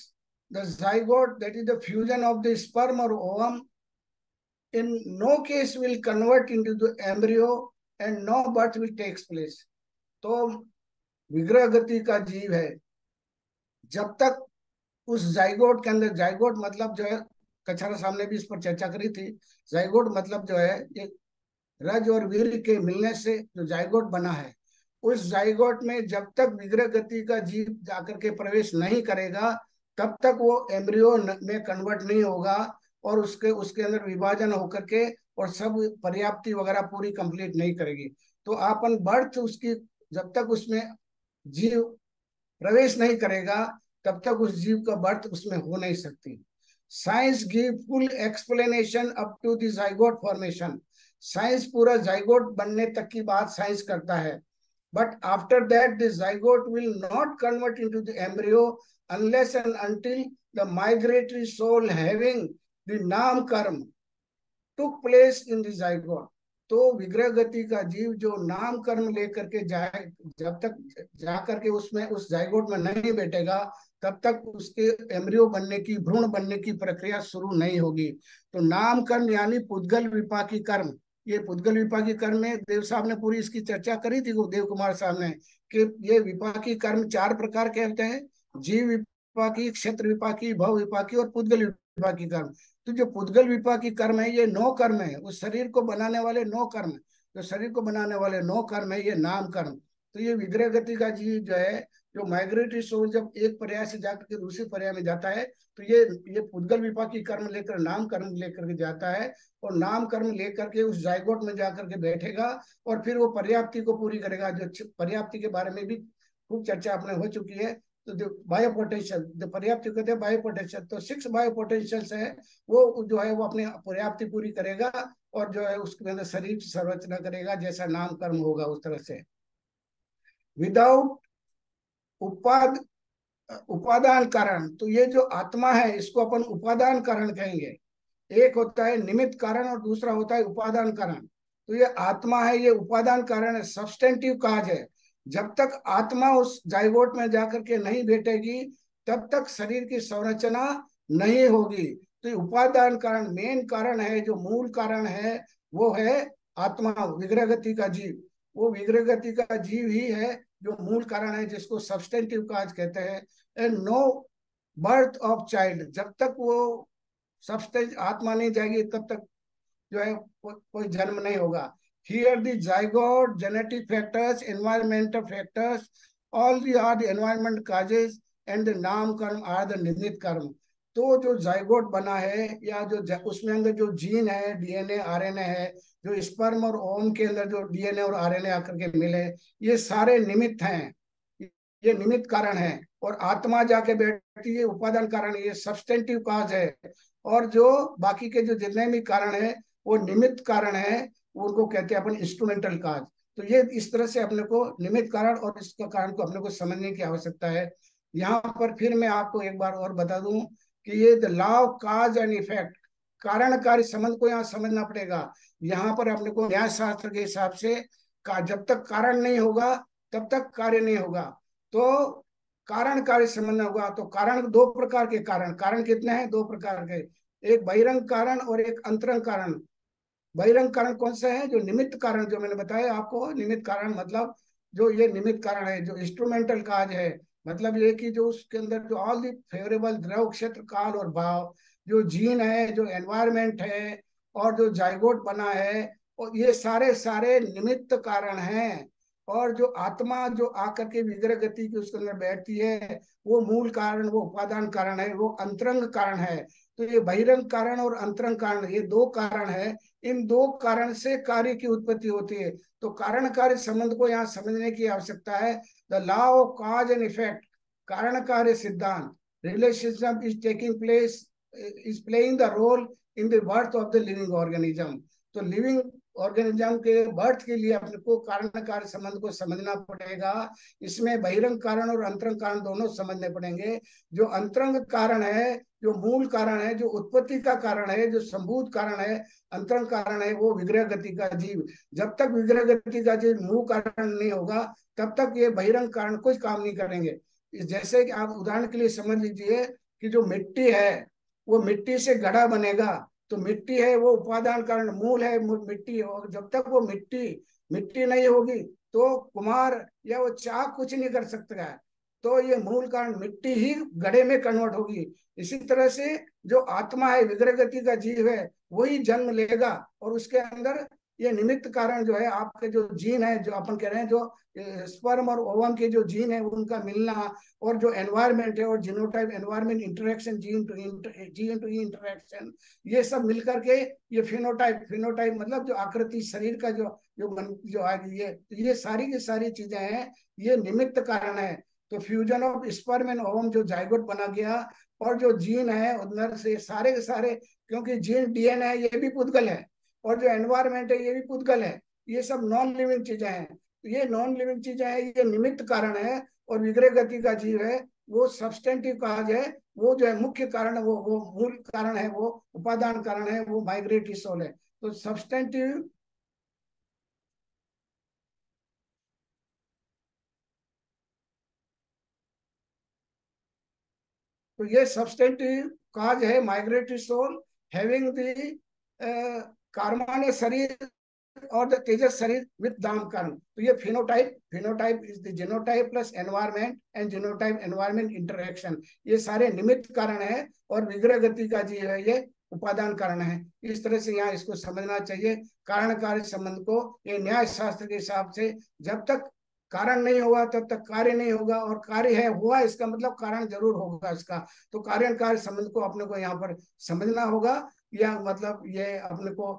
the zygote, that is the fusion of the sperm or ovum, in no case will convert into the embryo and no birth will takes place। तो विग्रह गति का जीव है, जब तक उस zygote के अंदर, जाइगोट मतलब जो है, कछारा सामने भी इस पर चर्चा करी थी। जाइगोट मतलब जो है ये रज और वीर्य के मिलने से जो जाइगोट बना है, उस जाइगोट में जब तक विग्रह गति का जीव जाकर के प्रवेश नहीं करेगा तब तक वो एम्ब्रियो में कन्वर्ट नहीं होगा, और उसके उसके अंदर विभाजन होकर के और सब पर्याप्ति वगैरह पूरी कंप्लीट नहीं करेगी। तो आपन बर्थ उसकी, जब तक उसमें जीव प्रवेश नहीं करेगा तब तक उस जीव का बर्थ उसमें हो नहीं सकती। Science give full explanation up to the zygote formation. Science पूरा जाइगोट बनने तक की बात साइंस करता है। But after that the zygote will not convert into the embryo unless and until the migratory soul having the naam karma took place in the zygote। तो विग्रह गति का जीव जो नाम कर्म लेकर के जाए, जब तक जा करके उसमें उस जाइगोट में नहीं बैठेगा, तब तक उसके एम्ब्रियो बनने की, भ्रूण बनने की प्रक्रिया शुरू नहीं होगी। तो नाम कर्म यानी पुद्गल विपाकी कर्म, ये पुद्गल विपाकी कर्म में देव साहब ने पूरी इसकी चर्चा करी थी, देव कुमार साहब ने, कि ये विपाकी कर्म चार प्रकार के होते हैं: जीव विपाकी, क्षेत्र विपाकी, भव विपाकी और पुद्गल विपाकी कर्म। तो जो पुद्गल विपाकी कर्म है, ये 9 कर्म है, उस शरीर को बनाने वाले 9 कर्म, जो शरीर को बनाने वाले 9 कर्म है, ये नाम कर्म। तो ये विग्रह गति का जीव जो है, जो माइग्रेटरी सोल जब एक पर्याय से जाकर के दूसरे पर्याय में जाता है, तो ये पुद्गल विपाकी कर्म लेकर, नाम कर्म लेकर के जाता है, और नाम कर्म लेकर के उस जायगोट में जाकर के बैठेगा, और फिर वो पर्याप्ति को पूरी करेगा। जो पर्याप्ति के बारे में भी खूब चर्चा अपने हो चुकी है। तो जो बायो पोटेंशियल, जो पर्याप्ति कहते हैं बायो पोटेंशियल, तो 6 बायो पोटेंशियल है, वो जो है वो अपने पर्याप्ति पूरी करेगा, और जो है उसके अंदर शरीर की संरचना करेगा, जैसा नाम कर्म होगा उस तरह से। विदाउट उपाद उपादान कारण, तो ये जो आत्मा है इसको अपन उपादान कारण कहेंगे। एक होता है निमित्त कारण और दूसरा होता है उपादान कारण। तो ये आत्मा है, ये उपादान कारण है, सब्सटेंटिव काज है। जब तक आत्मा उस जाइगोट में जाकर के नहीं बैठेगी, तब तक शरीर की संरचना नहीं होगी। तो ये उपादान कारण, मेन कारण है, जो मूल कारण है, वो है आत्मा, विग्रह गति का जीव। वो विग्रह गति का जीव ही है जो मूल कारण है, जिसको सब्सटेंटिव काज कहते हैं। And no birth of child, जब तक वो सब्सटेंस आत्मा नहीं जाएगी, तब तक जो है कोई जन्म नहीं होगा। Here the zygote, genetic factors, environmental factors, all the are the environment causes, and the नाम कर्म आर द निमित्त कर्म। तो जो जाइगोट बना है, या जो उसमें अंदर जो जीन है, डीएनए आरएनए है, जो स्पर्म और ओम के अंदर जो डीएनए और आरएनए आकर के मिले, ये सारे निमित्त हैं, ये निमित्त कारण है। और आत्मा जाके बैठती है उपादान कारण, ये सब्सटेंटिव काज है। और जो बाकी के जो जितने भी कारण है, वो निमित्त कारण है, उनको कहते हैं अपन इंस्ट्रूमेंटल काज। तो ये इस तरह से अपने को निमित्त कारण और इसका कारण को अपने को समझने की आवश्यकता है। यहाँ पर फिर मैं आपको एक बार और बता दूं कि ये the law of cause and effect, कारण कार्य संबंध को यहाँ समझना पड़ेगा। यहाँ पर अपने को न्याय शास्त्र के हिसाब से जब तक कारण नहीं होगा, तब तक कार्य नहीं होगा। तो कारण कार्य संबंध होगा। तो कारण, 2 प्रकार के कारण, कारण कितने हैं? 2 प्रकार के, एक बहिरंग कारण और एक अंतरंग कारण। बहिरंग कारण कौन सा है? जो निमित्त कारण, जो मैंने बताया आपको, निमित्त कारण मतलब जो ये निमित्त कारण है, जो इंस्ट्रूमेंटल काज है, मतलब ये कि जो उसके अंदर जो ऑल दी फेवरेबल द्रव, क्षेत्र, काल और भाव, जो जीन है, जो एनवायरमेंट है, और जो जाइगोट बना है, और ये सारे सारे निमित्त कारण हैं। और जो आत्मा जो आकर के विग्रह गति की उसके अंदर बैठती है, वो मूल कारण, वो उपादान कारण है, वो अंतरंग कारण है। तो ये बहिरंग कारण और अंतरंग कारण, ये 2 कारण है। इन 2 कारण से कार्य की उत्पत्ति होती है। तो कारण कार्य संबंध को यहाँ समझने की आवश्यकता है। The law of cause and effect, कारण कार्य सिद्धांत, relationship is taking place, is playing the role in the birth of the living organism. तो लिविंग ऑर्गेनिज्म के बर्थ के लिए अपने को कारण कार्य संबंध को समझना पड़ेगा। इसमें बहिरंग कारण और अंतरंग कारण दोनों समझने पड़ेंगे। जो अंतरंग कारण है, जो मूल कारण है, जो उत्पत्ति का कारण है, जो संभूत कारण है, अंतरंग कारण है, वो विग्रह गति का जीव। जब तक विग्रह गति का जीव मूल कारण नहीं होगा, तब तक ये बहिरंग कारण कुछ काम नहीं करेंगे। जैसे कि आप उदाहरण के लिए समझ लीजिए कि जो मिट्टी है, वो मिट्टी से घड़ा बनेगा। तो मिट्टी है, वो उपादान कारण, मूल है मिट्टी, और जब तक वो मिट्टी मिट्टी नहीं होगी, तो कुम्हार या वो चाक कुछ नहीं कर सकता है। तो ये मूल कारण, मिट्टी ही घड़े में कन्वर्ट होगी। इसी तरह से जो आत्मा है, विग्रह गति का जीव है, वही जन्म लेगा, और उसके अंदर ये निमित्त कारण जो है, आपके जो जीन है, जो अपन कह रहे हैं, जो स्पर्म और ओवम के जो जीन है उनका मिलना, और जो एनवायरमेंट है, और genotype environment interaction, gene to interaction, ये सब मिलकर के ये फिनोटाइप, फिनोटाइप मतलब जो आकृति शरीर का जो जो आएगी, ये सारी की सारी चीजें हैं, ये निमित्त कारण है। तो fusion of sperm and ovum जो जाइगोट बना गया, और जो जीन है उधर से सारे के सारे, क्योंकि जीन डीएनए है, ये भी पुद्गल है, और जो एनवायरमेंट है, ये भी पुद्गल है, ये सब नॉन लिविंग चीजें हैं। तो ये नॉन लिविंग चीजें हैं, ये निमित्त कारण है। और विग्रह गति का जीव है, वो सब्सटेंटिव काज है, वो जो है मुख्य कारण है, वो मूल कारण है, वो उपादान कारण है, वो माइग्रेटरी सोल है। तो सब्सटेंटिव तो ये सब्सटेंटिव काज है माइग्रेटरी सोल हैविंग द कार्मान्य शरीर और द तेजस शरीर विद दाम कर्म। तो ये phenotype, phenotype is the genotype plus environment and genotype environment interaction, ये सारे निमित्त कारण है और विग्रह गति का जी है ये उपादान कारण है। इस तरह से यहाँ इसको समझना चाहिए। कारण कार्य संबंध को ये न्याय शास्त्र के हिसाब से जब तक कारण नहीं होगा तब तक कार्य नहीं होगा, और कार्य है हुआ इसका मतलब कारण जरूर होगा इसका। तो कार्य कार्य संबंध को अपने को यहाँ पर समझना होगा, या मतलब ये अपने को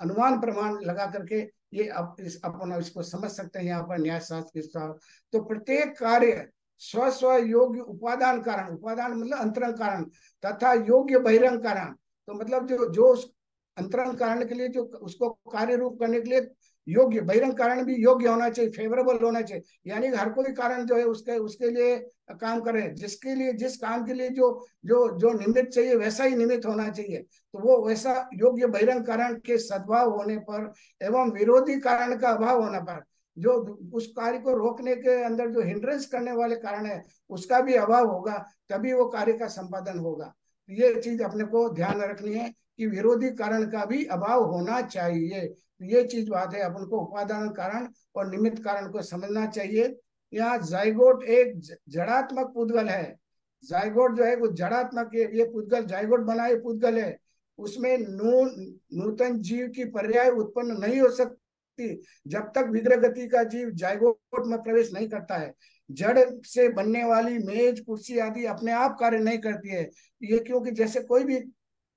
अनुमान प्रमाण लगा करके ये अपन इसको समझ सकते हैं यहाँ पर न्याय शास्त्र के साथ। तो प्रत्येक कार्य स्व स्व योग्य उपादान कारण, उपादान मतलब अंतरंग कारण, तथा योग्य बहिरंग कारण। तो मतलब जो जो उस अंतरंग कारण के लिए जो उसको कार्य रूप करने के लिए योग्य, बहिरंग कारण भी योग्य होना चाहिए, फेवरेबल होना चाहिए। यानी हर कोई कारण जो है उसके उसके लिए काम करे, जिसके लिए जिस काम के लिए जो जो जो निमित्त चाहिए वैसा ही निमित्त होना चाहिए। तो वो वैसा योग्य बहिरंग कारण के सद्भाव होने पर एवं विरोधी कारण का अभाव होने पर, जो उस कार्य को रोकने के अंदर जो हिंड्रेंस करने वाले कारण है उसका भी अभाव होगा, तभी वो कार्य का संपादन होगा। ये चीज अपने को ध्यान रखनी है कि विरोधी कारण का भी अभाव होना चाहिए। ये चीज बात है, अपन को उपादान कारण और निमित्त कारण को समझना चाहिए। यहाँ जाइगोट एक जड़ात्मक पुद्गल है। जाइगोट जो है वो जड़ात्मक, ये पुद्गल जाइगोट बना ये पुद्गल है, उसमें नूतन जीव की पर्याय उत्पन्न नहीं हो सकती जब तक विग्रह गति का जीव जाइगोट में प्रवेश नहीं करता है। जड़ से बनने वाली मेज कुर्सी आदि अपने आप कार्य नहीं करती है। ये क्योंकि जैसे कोई भी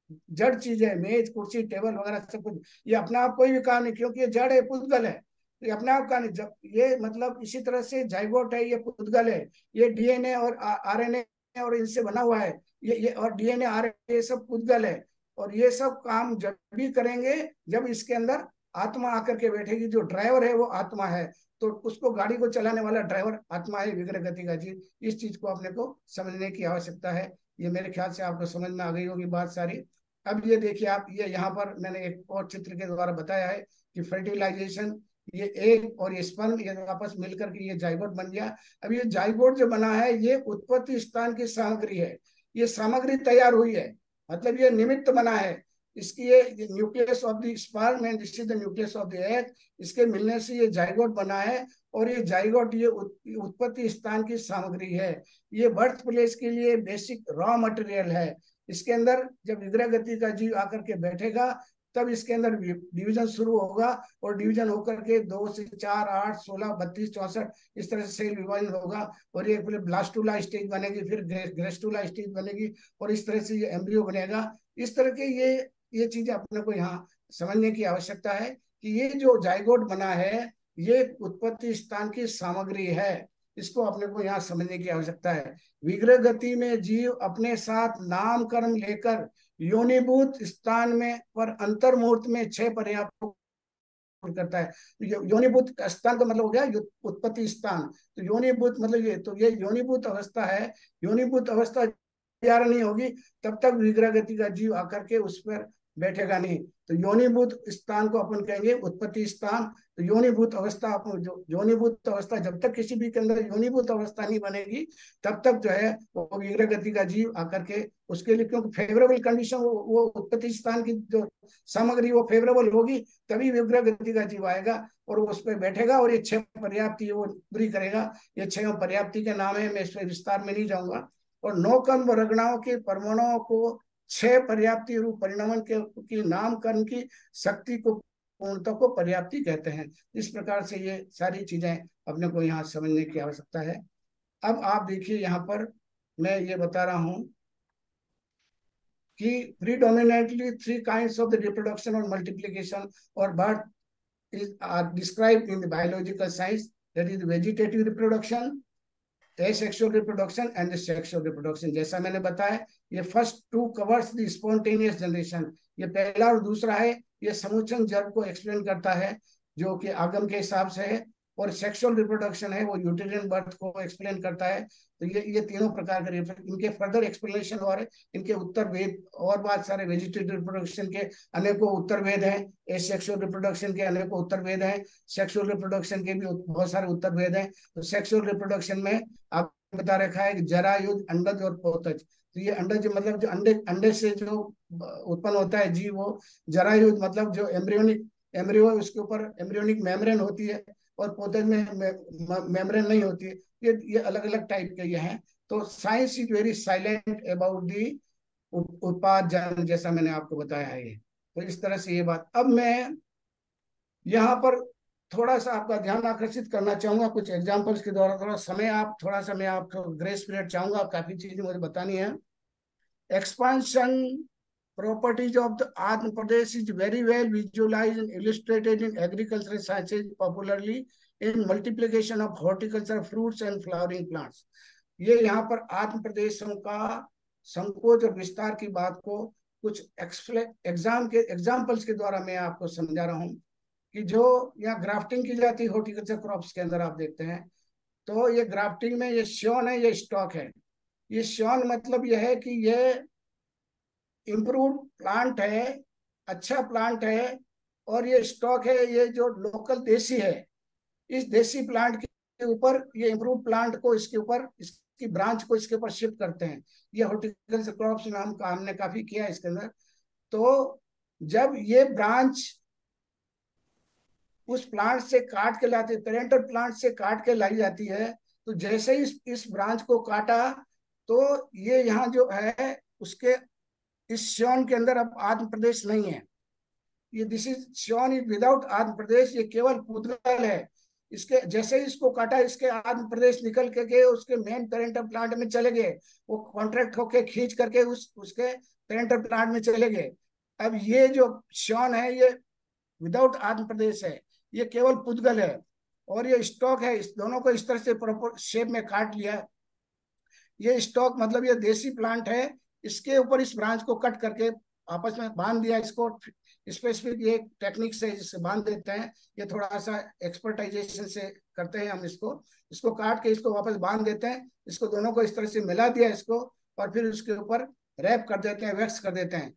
जड़ चीज है, मेज कुर्सी टेबल वगैरह सब कुछ, ये अपने आप कोई भी काम नहीं, क्योंकि ये जड़ है, पुद्गल है, तो ये अपने आप का नहीं। जब ये मतलब इसी तरह से जाइगोट है, ये पुद्गल है, ये डीएनए और आरएनए और इनसे बना हुआ है, ये और डीएनए आरएनए ये सब पुद्गल है। और ये सब काम जब भी करेंगे जब इसके अंदर आत्मा आकर के बैठेगी, जो ड्राइवर है वो आत्मा है, तो उसको गाड़ी को चलाने वाला ड्राइवर आत्मा है, विग्रह गति का जीव। इस चीज को अपने को समझने की आवश्यकता है। ये मेरे ख्याल से आपको समझ में आ गई होगी बात सारी। अब ये देखिए आप, ये यहाँ पर मैंने एक और चित्र के द्वारा बताया है कि फर्टिलाइजेशन, ये एग और ये स्पर्म ये आपस मिलकर के ये जाइगोट बन गया। अब ये जाइगोट जो बना है ये उत्पत्ति स्थान की सामग्री है, ये सामग्री तैयार हुई है, मतलब ये निमित्त बना है। इसकी ये nucleus of the sperm and this is the nucleus of the egg, इसके मिलने से ये जाइगोट बना है। और ये जाइगोट ये उत्पत्ति स्थान की सामग्री है, ये बर्थ प्लेस के लिए बेसिक रॉ मटेरियल है। इसके अंदर जब विग्रह गति का जीव आकर के बैठेगा तब इसके अंदर डिवीजन शुरू होगा, और डिवीजन होकर के 2 से 4, 8, 16, 32, 64 इस तरह से सेल विभाजन होगा। और ये पहले ब्लास्टुला स्टेज बनेगी, फिर ग्रेस्टुला स्टेज बनेगी, और इस तरह से ये एम्ब्रियो बनेगा। इस तरह के ये चीजें अपने को यहाँ समझने की आवश्यकता है कि ये जो जाइगोट बना है ये उत्पत्ति स्थान की सामग्री है, इसको अपने को यहाँ समझने की आवश्यकता है। विग्रह गति में जीव अपने साथ नाम कर्म लेकर योनिभूत स्थान में पर अंतर मुहूर्त में 6 पर्याप्त करता है। योनिभूत स्थान का मतलब हो गया उत्पत्ति स्थान, तो योनिभूत मतलब ये योनिभूत अवस्था है। योनिभूत अवस्था तैयार नहीं होगी तब तक विग्रह गति का जीव आकर के उस पर बैठेगा नहीं। तो योनिभूत स्थान को अपन कहेंगे उत्पत्ति स्थान। तो योनिभूत अवस्था, जो योनिभूत अवस्था जब तक किसी भी के अंदर योनिभूत अवस्था नहीं बनेगी तब तक जो है वो विग्रह गति का जीव आकर के उसके लिए, क्योंकि फेवरेबल कंडीशन वो उत्पत्ति स्थान की जो सामग्री वो फेवरेबल होगी तभी विग्रह गति का जीव आएगा और वो उस पर बैठेगा और ये 6 पर्याप्ति वो पूरी करेगा। ये 6 पर्याप्ति के नाम है, मैं इस पर विस्तार में नहीं जाऊंगा। और 9 कर्म रगड़ाओं के परमाणुओं को 6 पर्याप्ति रूप परिणमन के नामकरण की शक्ति को पूर्णता को पर्याप्ति कहते हैं। इस प्रकार से ये सारी चीजें अपने को यहाँ समझने की आवश्यकता है। अब आप देखिए यहाँ पर मैं ये बता रहा हूं कि predominantly 3 kinds of the reproduction और मल्टीप्लीकेशन और birth is are described in the biological science, that is vegetative reproduction, asexual reproduction and the sexual reproduction। जैसा मैंने बताया ये first 2 covers the spontaneous generation, ये पहला और दूसरा है ये समुच्चन जड़ को एक्सप्लेन करता है जो कि आगम के हिसाब से है। और सेक्सुअल रिप्रोडक्शन है वो यूटेरियन बर्थ को एक्सप्लेन करता है। तो ये तीनों प्रकार के इनके फर्दर एक्सप्लेनेशन और इनके उत्तर वेद और बहुत सारे वेजिटेटिव रिप्रोडक्शन के अनेकों उत्तर वेद हैं, एसेक्सुअल रिप्रोडक्शन के अनेकों उत्तर वेद हैं, सेक्सुअल रिप्रोडक्शन के भी बहुत सारे उत्तर वेद हैं। तो सेक्सुअल रिप्रोडक्शन में आप बता रखा है कि जरायुज, अंडज और पोतज। तो ये अंडज मतलब जो अंडे अंडे से जो उत्पन्न होता है जीव, वो जरायुज मतलब जो एम्ब्रियोनिक एम्ब्रियो है उसके ऊपर एम्ब्रियोनिक मेम्ब्रेन होती है, और पोतज में मेम्ब्रेन नहीं होती है। ये अलग अलग टाइप के ये हैं। तो science is very silent about the उत्पादन, जैसा मैंने आपको बताया है ये। तो इस तरह से ये बात। अब मैं यहाँ पर थोड़ा सा आपका ध्यान आकर्षित करना चाहूंगा कुछ एग्जांपल्स के द्वारा। थोड़ा सा मैं आपको ग्रेस पीरियड चाहूंगा, काफी चीजें मुझे बतानी है। Expansion properties of the Andhra Pradesh is very well visualized and illustrated in agricultural sciences, popularly in multiplication of horticulture, fruits and flowering plants. ये यहाँ पर आंध्र प्रदेशों का संकोच और विस्तार की बात को कुछ एग्जाम्पल्स के द्वारा मैं आपको समझा रहा हूँ। कि जो यहाँ ग्राफ्टिंग की जाती है हॉर्टिकल्चर क्रॉप्स के अंदर, आप देखते हैं तो ये ग्राफ्टिंग में ये श्योन है, ये स्टॉक है। ये श्योन मतलब यह है कि ये इम्प्रूव प्लांट है, अच्छा प्लांट है। और ये स्टॉक है, ये जो लोकल देसी है, इस देसी प्लांट के ऊपर ये इम्प्रूव प्लांट को इसके ऊपर इसकी ब्रांच को इसके ऊपर शिफ्ट करते हैं। ये हॉर्टिकल्चर क्रॉप्स नाम का हमने काफी किया है इसके अंदर। तो जब ये ब्रांच उस प्लांट से काट के लाते, पेरेंटल प्लांट से काट के लाई जाती है, तो जैसे ही इस ब्रांच को काटा, तो ये यहाँ जो है उसके इस श्योन के अंदर अब आंध्र प्रदेश नहीं है। ये दिस इज श्योन इज विदाउट आंध्र प्रदेश, ये केवल पुद्गल है। इसके जैसे ही इसको काटा, इसके आंध्र प्रदेश निकल के गए, उसके मेन पेरेंटल प्लांट में चले गए। वो कॉन्ट्रैक्ट होके खींच करके उसके पेरेंटल प्लांट में चले गए। अब ये जो श्योन है ये विदाउट आंध्र प्रदेश है, ये केवल पुद्गल है। और ये स्टॉक है, इस दोनों को इस तरह से प्रॉपर शेप में काट लिया। ये स्टॉक मतलब ये देसी प्लांट है, इसके ऊपर इस ब्रांच को कट करके आपस में बांध दिया। इसको स्पेसिफिक ये टेक्निक से जिससे बांध देते हैं, ये थोड़ा सा एक्सपर्टाइजेशन से करते हैं हम। इसको इसको काट के इसको वापस बांध देते हैं। इसको दोनों को इस तरह से मिला दिया इसको, और फिर उसके ऊपर रैप कर देते हैं, वैक्स कर देते हैं।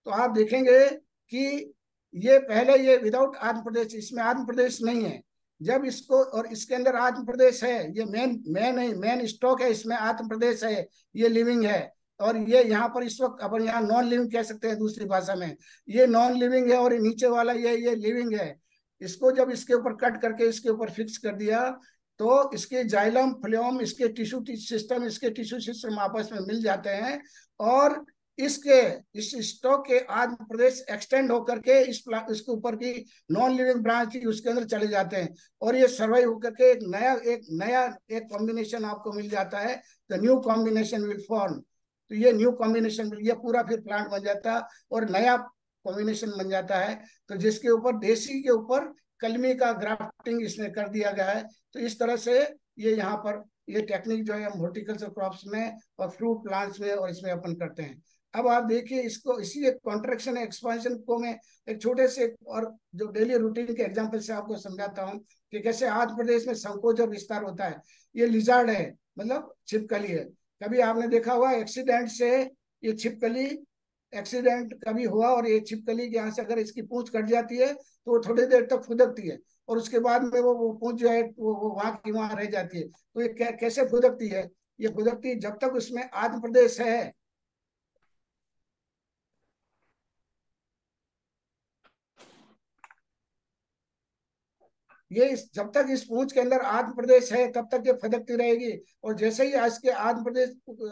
तो आप देखेंगे कि ये पहले ये विदाउट आंध्र प्रदेश, इसमें आंध्र प्रदेश नहीं है। जब इसको और इसके अंदर आंध्र प्रदेश है, ये मेन स्टॉक है, इसमें आंध्र प्रदेश है, ये लिविंग है। और ये यहाँ पर इस वक्त अपन यहाँ नॉन लिविंग कह सकते हैं दूसरी भाषा में। ये नॉन लिविंग है और नीचे वाला ये लिविंग है। इसको जब इसके ऊपर कट करके इसके ऊपर फिक्स कर दिया, तो इसके जाइलम फ्लोएम, इसके टिश्यू सिस्टम आपस में मिल जाते हैं। और इसके इस स्टॉक के आंध्र प्रदेश एक्सटेंड होकर के इसके ऊपर की नॉन लिविंग ब्रांच थी उसके अंदर चले जाते हैं। और ये सर्वाइव होकर के एक कॉम्बिनेशन आपको मिल जाता है। The new combination will form. तो ये न्यू कॉम्बिनेशन, ये पूरा फिर प्लांट बन जाता है और नया कॉम्बिनेशन बन जाता है। तो जिसके ऊपर देसी के ऊपर कलमी का ग्राफ्टिंग इसमें कर दिया गया है। तो इस तरह से ये यहाँ पर ये टेक्निक जो है हम हॉर्टिकल्चर क्रॉप्स में और फ्रूट प्लांट्स में और इसमें अपन करते हैं। अब आप देखिए इसको, इसी एक कॉन्ट्रैक्शन एक्सपेंशन को मैं एक छोटे से और जो डेली रूटीन के एग्जांपल से आपको समझाता हूँ कि कैसे आंध्र प्रदेश में संकोच और विस्तार होता है। ये लिजार्ड है, मतलब छिपकली है। कभी आपने देखा हुआ एक्सीडेंट से ये छिपकली, एक्सीडेंट कभी हुआ और ये छिपकली के यहाँ से अगर इसकी पूंछ कट जाती है तो वो थोड़ी देर तक फुदकती है, और उसके बाद में वो पूंछ जो है वो वहां की वहां रह जाती है। तो ये कैसे फुदकती है? ये फुदकती जब तक उसमें आंध्र प्रदेश है, जब तक इस पूंछ के अंदर आंध्र प्रदेश है तब तक ये फदकती रहेगी। और जैसे ही आज के आंध्र प्रदेश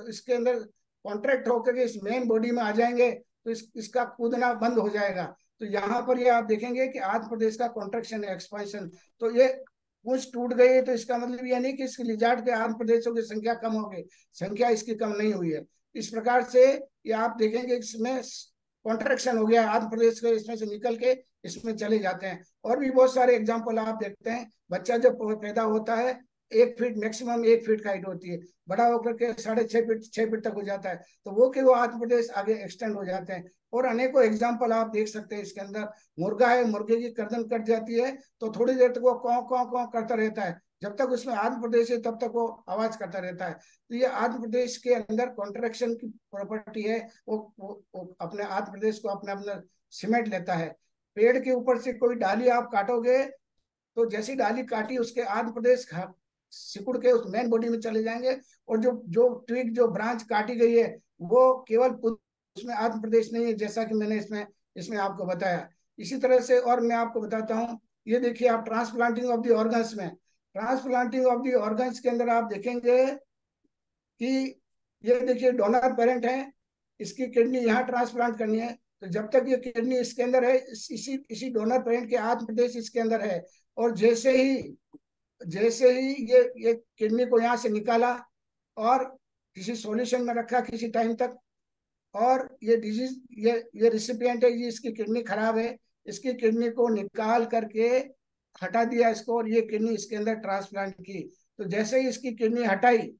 इसके अंदर कॉन्ट्रैक्ट होकर के इस मेन बॉडी में आ जाएंगे, तो इसका कूदना बंद हो जाएगा। तो यहाँ पर ये आप देखेंगे कि आंध्र प्रदेश का कॉन्ट्रैक्शन है, एक्सपांशन। तो ये पूंछ टूट गई तो इसका मतलब ये नहीं कि इसके लिजार्ड के आंध्र प्रदेशों की संख्या कम हो गई, संख्या इसकी कम नहीं हुई है। इस प्रकार से ये आप देखेंगे इसमें कॉन्ट्रैक्शन हो गया, आंध्र प्रदेश के इसमें से निकल के इसमें चले जाते हैं। और भी बहुत सारे एग्जाम्पल आप देखते हैं। बच्चा जब पैदा होता है 1 फीट, मैक्सिमम 1 फीट का हाइट होती है, बड़ा होकर के 6.5 फीट 6 फीट तक हो जाता है। तो वो आंध्र प्रदेश आगे एक्सटेंड हो जाते हैं। और अनेकों एग्जाम्पल आप देख सकते हैं इसके अंदर। मुर्गा है, मुर्गे की गर्दन कट जाती है तो थोड़ी देर तक वो कौ कौ कौ करता रहता है। जब तक उसमें आंध्र प्रदेश है तब तक वो आवाज करता रहता है। तो ये आंध्र प्रदेश के अंदर कॉन्ट्रैक्शन की प्रॉपर्टी है। वो अपने आंध्र प्रदेश को अपने अपने सिमेट लेता है। पेड़ के ऊपर से कोई डाली आप काटोगे तो जैसी डाली काटी उसके आंध्र प्रदेश सिकुड़ के उस मेन बॉडी में चले जाएंगे, और जो जो ट्विग जो ब्रांच काटी गई है वो केवल उसमें आत्म प्रदेश नहीं है, जैसा कि मैंने इसमें इसमें आपको बताया। इसी तरह से और मैं आपको बताता हूँ, ये देखिए आप ट्रांसप्लांटिंग ऑफ द ऑर्गन्स में, ट्रांसप्लांटिंग ऑफ द ऑर्गन्स के अंदर आप देखेंगे कि ये देखिए डोनर पेरेंट है, इसकी किडनी यहाँ ट्रांसप्लांट करनी है, तो जब तक ये किडनी इसके अंदर है, इसी इसी डोनर पेरेंट के आत्म प्रदेश इसके अंदर है, और जैसे ही ये किडनी को यहाँ से निकाला और किसी सॉल्यूशन में रखा किसी टाइम तक, और ये डिजीज ये रिसिपिएंट है, ये इसकी किडनी खराब है, इसकी किडनी को निकाल करके हटा दिया इसको, और ये किडनी इसके अंदर ट्रांसप्लांट की। तो जैसे ही इसकी किडनी हटाई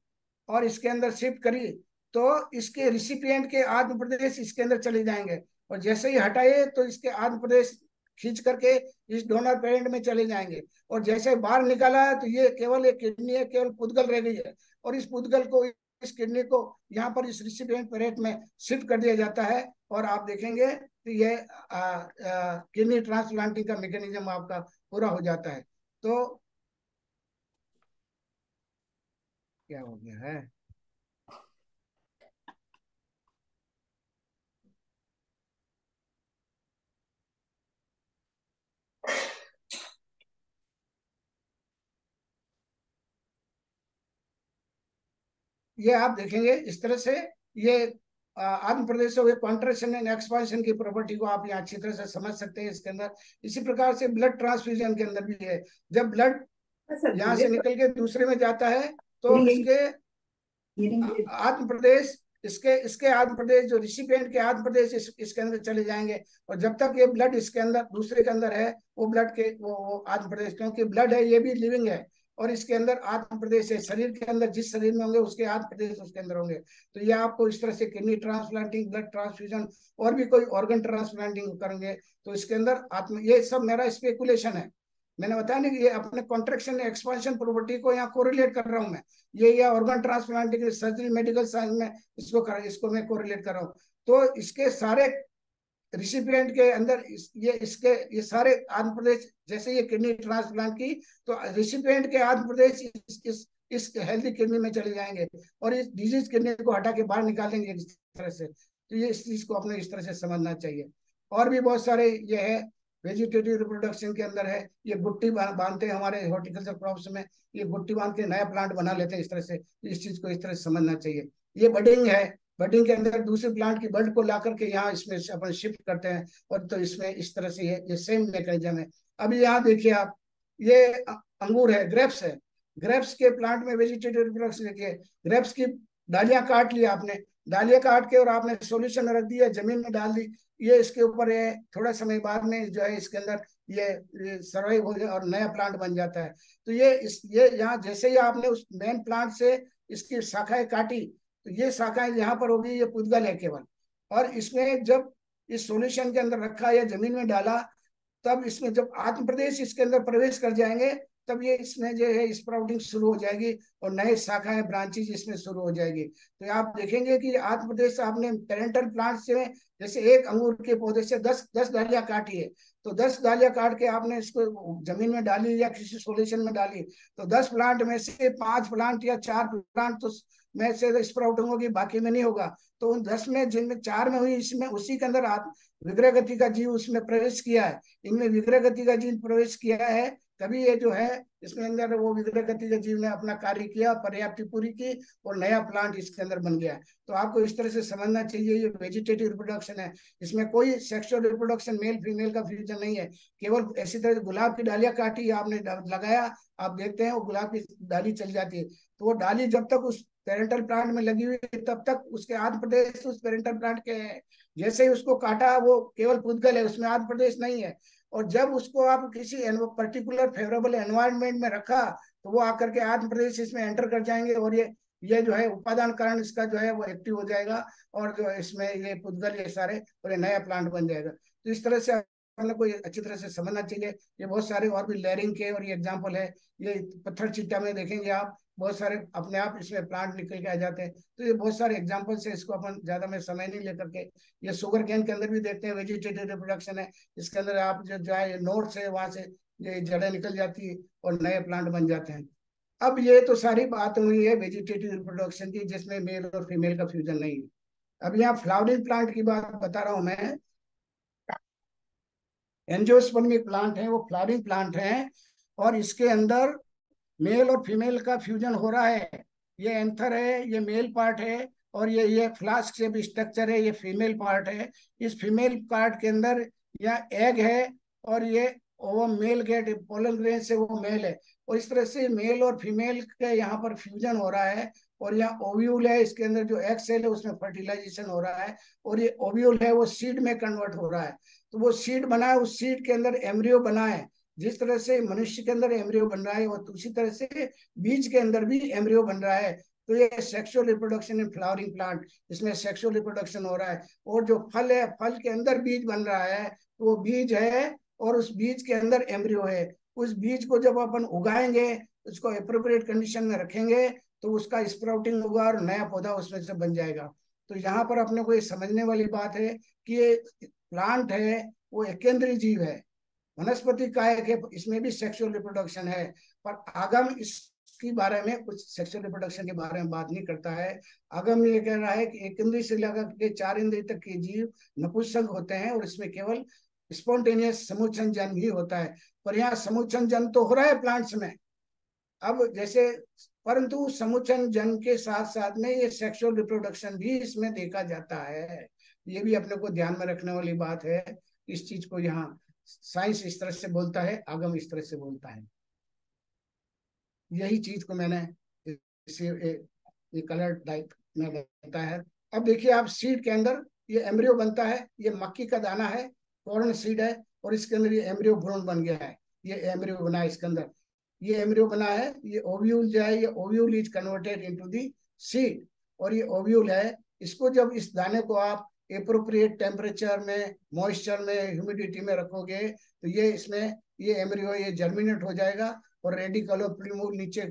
और इसके अंदर शिफ्ट करी, तो इसके रिसिपिएंट के आत्म प्रदेश इसके अंदर चले जाएंगे, और जैसे ही हटाए तो इसके आत्म प्रदेश खींच करके इस डोनर पेरेंट में चले जाएंगे, और जैसे बाहर निकाला है तो ये केवल एक किडनी है, केवल पुद्गल रह गई है, और इस पुद्गल को इस किडनी को यहाँ पर इस रिसिपिएंट पेरेंट में शिफ्ट कर दिया जाता है, और आप देखेंगे कि ये किडनी ट्रांसप्लांटिंग का मैकेनिज्म आपका पूरा हो जाता है। तो क्या हो गया है, ये आप देखेंगे इस तरह से, ये आत्म प्रदेश हो गए, कॉन्ट्रेक्शन एंड एक्सपांशन की प्रॉपर्टी को आप यहाँ अच्छी तरह से समझ सकते हैं इसके अंदर। इसी प्रकार से ब्लड ट्रांसफ्यूजन के अंदर भी है, जब ब्लड यहाँ से निकल के दूसरे में जाता है तो इसके आत्म प्रदेश, इसके इसके आत्म प्रदेश जो रिसिपिएंट के आत्म प्रदेश इसके अंदर चले जाएंगे, और जब तक ये ब्लड इसके अंदर दूसरे के अंदर है, वो ब्लड के वो आत्म प्रदेश, क्योंकि ब्लड है ये भी लिविंग है, और इसके अंदर आत्म प्रदेश है, शरीर के अंदर जिस शरीर में होंगे उसके आत्म प्रदेश उसके अंदर होंगे। तो ये आपको इस तरह से किडनी ट्रांसप्लांटिंग, ब्लड ट्रांसफ्यूजन, और भी कोई ऑर्गन ट्रांसप्लांटिंग करेंगे तो इसके अंदर आत्म, ये सब मेरा स्पेकुलेशन है, मैंने बताया नहीं कि ये अपने कॉन्ट्रेक्शन एक्सपांशन प्रॉपर्टी को यहाँ कोरिलेट कर रहा हूँ मैं, ये organ transplanting surgery medical science में इसको मैं कोरिलेट कर रहा हूँ। तो इसके सारे रिसिपिएंट के अंदर ये सारे आंध्र प्रदेश, जैसे ये किडनी ट्रांसप्लांट की, तो रिसिपिएंट के आंध्र प्रदेश इस हेल्थी किडनी में चले जाएंगे, और इस डिजीज किडनी को हटा के बाहर निकाल देंगे इस तरह से। तो ये इस चीज को अपने इस तरह से समझना चाहिए। और भी बहुत सारे ये है, वेजिटेटिव रिप्रोडक्शन के अंदर है, ये गुट्टी बांधते हैं हमारे हॉर्टिकल्चर क्रॉप्स में, ये गुट्टी बांध के नया प्लांट बना लेते हैं इस तरह से, इस चीज को इस तरह से समझना चाहिए। ये बडिंग है, बडिंग के अंदर दूसरे प्लांट की बड को ला करके यहाँ इसमें अपन शिफ्ट करते हैं, और तो इसमें इस तरह से ये सेम मैकेनिज्म है। अभी यहाँ देखिए आप, ये अंगूर है, ग्रेप्स है, ग्रेप्स के प्लांट में वेजिटेटिव रिप्रोडक्शन देखिए, ग्रेप्स की डालियां काट लिया आपने, डालियां काट के और आपने सॉल्यूशन रख दिया, जमीन में डाल दी, ये इसके ऊपर है, थोड़ा समय बाद में जो है इसके अंदर ये सर्वाइव हो जाए और नया प्लांट बन जाता है। तो ये यहाँ जैसे ही आपने उस मेन प्लांट से इसकी शाखाएं काटी, तो ये शाखाएं यहाँ पर होगी, ये पुद्गल है केवल, और इसमें जब इस सॉल्यूशन के अंदर रखा या जमीन में डाला, तब इसमें जब आत्म प्रदेश इसके अंदर प्रवेश कर जाएंगे, तब ये इसमें जो है स्प्राउटिंग शुरू हो जाएगी, और नए शाखाएं ब्रांचेज इसमें शुरू हो जाएगी। तो आप देखेंगे कि आत्म प्रदेश आपने पेरेंटल प्लांट से, जैसे एक अंगूर के पौधे से 10 डालियां काटी है, तो 10 डालियां काट के आपने इसको जमीन में डाली या किसी सॉल्यूशन में डाली, तो 10 प्लांट में से 5 प्लांट या 4 प्लांट तो में से स्प्राउट होगी, बाकी में नहीं होगा। तो उन 10 में जिनमें 4 में हुई, इसमें उसी के अंदर विग्रह गति का जीव उसमें प्रवेश किया है, इनमें विग्रह गति का जीव प्रवेश किया है, तभी ये जो है इसमें अंदर वो विग्रह गति का जीव ने अपना कार्य किया, पर्याप्ति पूरी की, और नया प्लांट इसके अंदर बन गया। तो आपको इस तरह से समझना चाहिए, ये वेजिटेटिव रिप्रोडक्शन है, इसमें कोई सेक्सुअल रिप्रोडक्शन मेल फीमेल का फ्यूजन नहीं है, केवल ऐसी तरह गुलाब की डालियां काटी आपने लगाया, आप देखते हैं वो गुलाब की डाली चल जाती है, तो वो डाली जब तक उस पेरेंटल प्लांट में लगी हुई है तब तक उसके आंध्र प्रदेश उस पेरेंटल प्लांट के हैं। जैसे ही उसको काटा, वो केवल पुद्गल है, उसमें आंध्र प्रदेश नहीं है, और जब उसको आप किसी पर्टिकुलर फेवरेबल एनवायरनमेंट में रखा, तो वो आकर के आंध्र प्रदेश इसमें एंटर कर जाएंगे, और ये जो है उपादान कारण इसका जो है वो एक्टिव हो जाएगा, और जो इसमें ये पुद्गल ये सारे और ये नया प्लांट बन जाएगा। तो इस तरह से हमने को अच्छी तरह से समझना चाहिए। ये बहुत सारे और भी लेयरिंग के और ये एग्जाम्पल है, ये पत्थर चीटा में देखेंगे आप, बहुत सारे अपने आप इसमें प्लांट निकल के आ जाते हैं। तो ये बहुत सारे एग्जाम्पल्स है, इसको अपन ज्यादा में समय नहीं लेकर के, ये शुगर केन के अंदर भी देखते हैं वेजिटेटिव रिप्रोडक्शन है, इसके अंदर आप जो है नोट्स है वहां से ये जड़ें निकल जाती है और नए प्लांट बन जाते हैं। अब ये तो सारी बात हुई है वेजिटेटिव रिप्रोडक्शन की, जिसमें मेल और फीमेल का फ्यूजन नहीं है। अब यहाँ फ्लावरिंग प्लांट की बात बता रहा हूं मैं। एंजियोस्पर्मिक प्लांट है, वो फ्लावरिंग प्लांट है, और इसके अंदर मेल और फीमेल का फ्यूजन हो रहा है। ये एंथर है, ये मेल पार्ट है, और ये फ्लास्क शेप स्ट्रक्चर है, ये फीमेल पार्ट है। इस फीमेल पार्ट के अंदर यह एग है, और ये वो मेल गेट पोलन ग्रेन से वो मेल है। और इस तरह से मेल और फीमेल के यहाँ पर फ्यूजन हो रहा है। और यहाँ ओव्यूल है, इसके अंदर जो एग सेल है उसमें फर्टिलाइजेशन हो रहा है। और ये ओव्यूल है वो सीड में कन्वर्ट हो रहा है। तो वो सीड बना है, उस सीड के अंदर एम्ब्रियो बना है। जिस तरह से मनुष्य के अंदर एम्ब्रियो बन रहा है, वो उसी तरह से बीज के अंदर भी एम्ब्रियो बन रहा है। तो ये sexual reproduction in flowering plant, इसमें सेक्सुअल रिप्रोडक्शन हो रहा है। और जो फल है, फल के अंदर बीज बन रहा है, तो वो बीज है, और उस बीज के अंदर एम्ब्रियो है। उस बीज को जब अपन उगाएंगे, उसको अप्रोप्रिएट कंडीशन में रखेंगे, तो उसका स्प्राउटिंग होगा और नया पौधा उसमें से बन जाएगा। तो यहाँ पर अपने को ये समझने वाली बात है कि ये प्लांट है वो एक केंद्रीय जीव है, वनस्पति काय के, इसमें भी सेक्सुअल रिप्रोडक्शन है। पर आगम इसके बारे में कुछ सेक्सुअल रिप्रोडक्शन के बारे में बात नहीं करता है। आगम ये कह रहा है कि एक इंद्रिय से लेकर के 4 इंद्रिय तक के जीव नपुंसक होते हैं, और इसमें केवल स्पॉन्टेनियस समुच्चन जन्म ही होता है। पर यहाँ समुच्चन जन्म तो हो रहा है प्लांट्स में, अब जैसे, परंतु समुच्चन जन्म के साथ साथ में ये सेक्सुअल रिप्रोडक्शन भी इसमें देखा जाता है। ये भी अपने को ध्यान में रखने वाली बात है। इस चीज को यहाँ साइंस इस तरह से बोलता है, आगम इस तरह से बोलता है। यही चीज को मैंने इसे ये कलर टाइप में बताया है। अब देखिए आप, सीड के अंदर ये एम्ब्रियो बनता है, ये मक्की का दाना है, कॉर्न सीड है, और इसके अंदर ये एम्ब्रियो भ्रूण बन गया है। ये एम्ब्रियो बना है इसके अंदर, ये एम्ब्रियो बना है। ये ओव्यूल जो है, ये ovule is converted into the seed, और ये ओव्यूल है। इसको जब इस दाने को आप एप्रोप्रिएट टेम्परेचर में, मॉइस्चर में, ह्यूमिडिटी में रखोगे, तो ये इसमें ये एम्ब्रियो ये जर्मिनेट हो जाएगा, और रेडिकल और प्रीमूल नीचे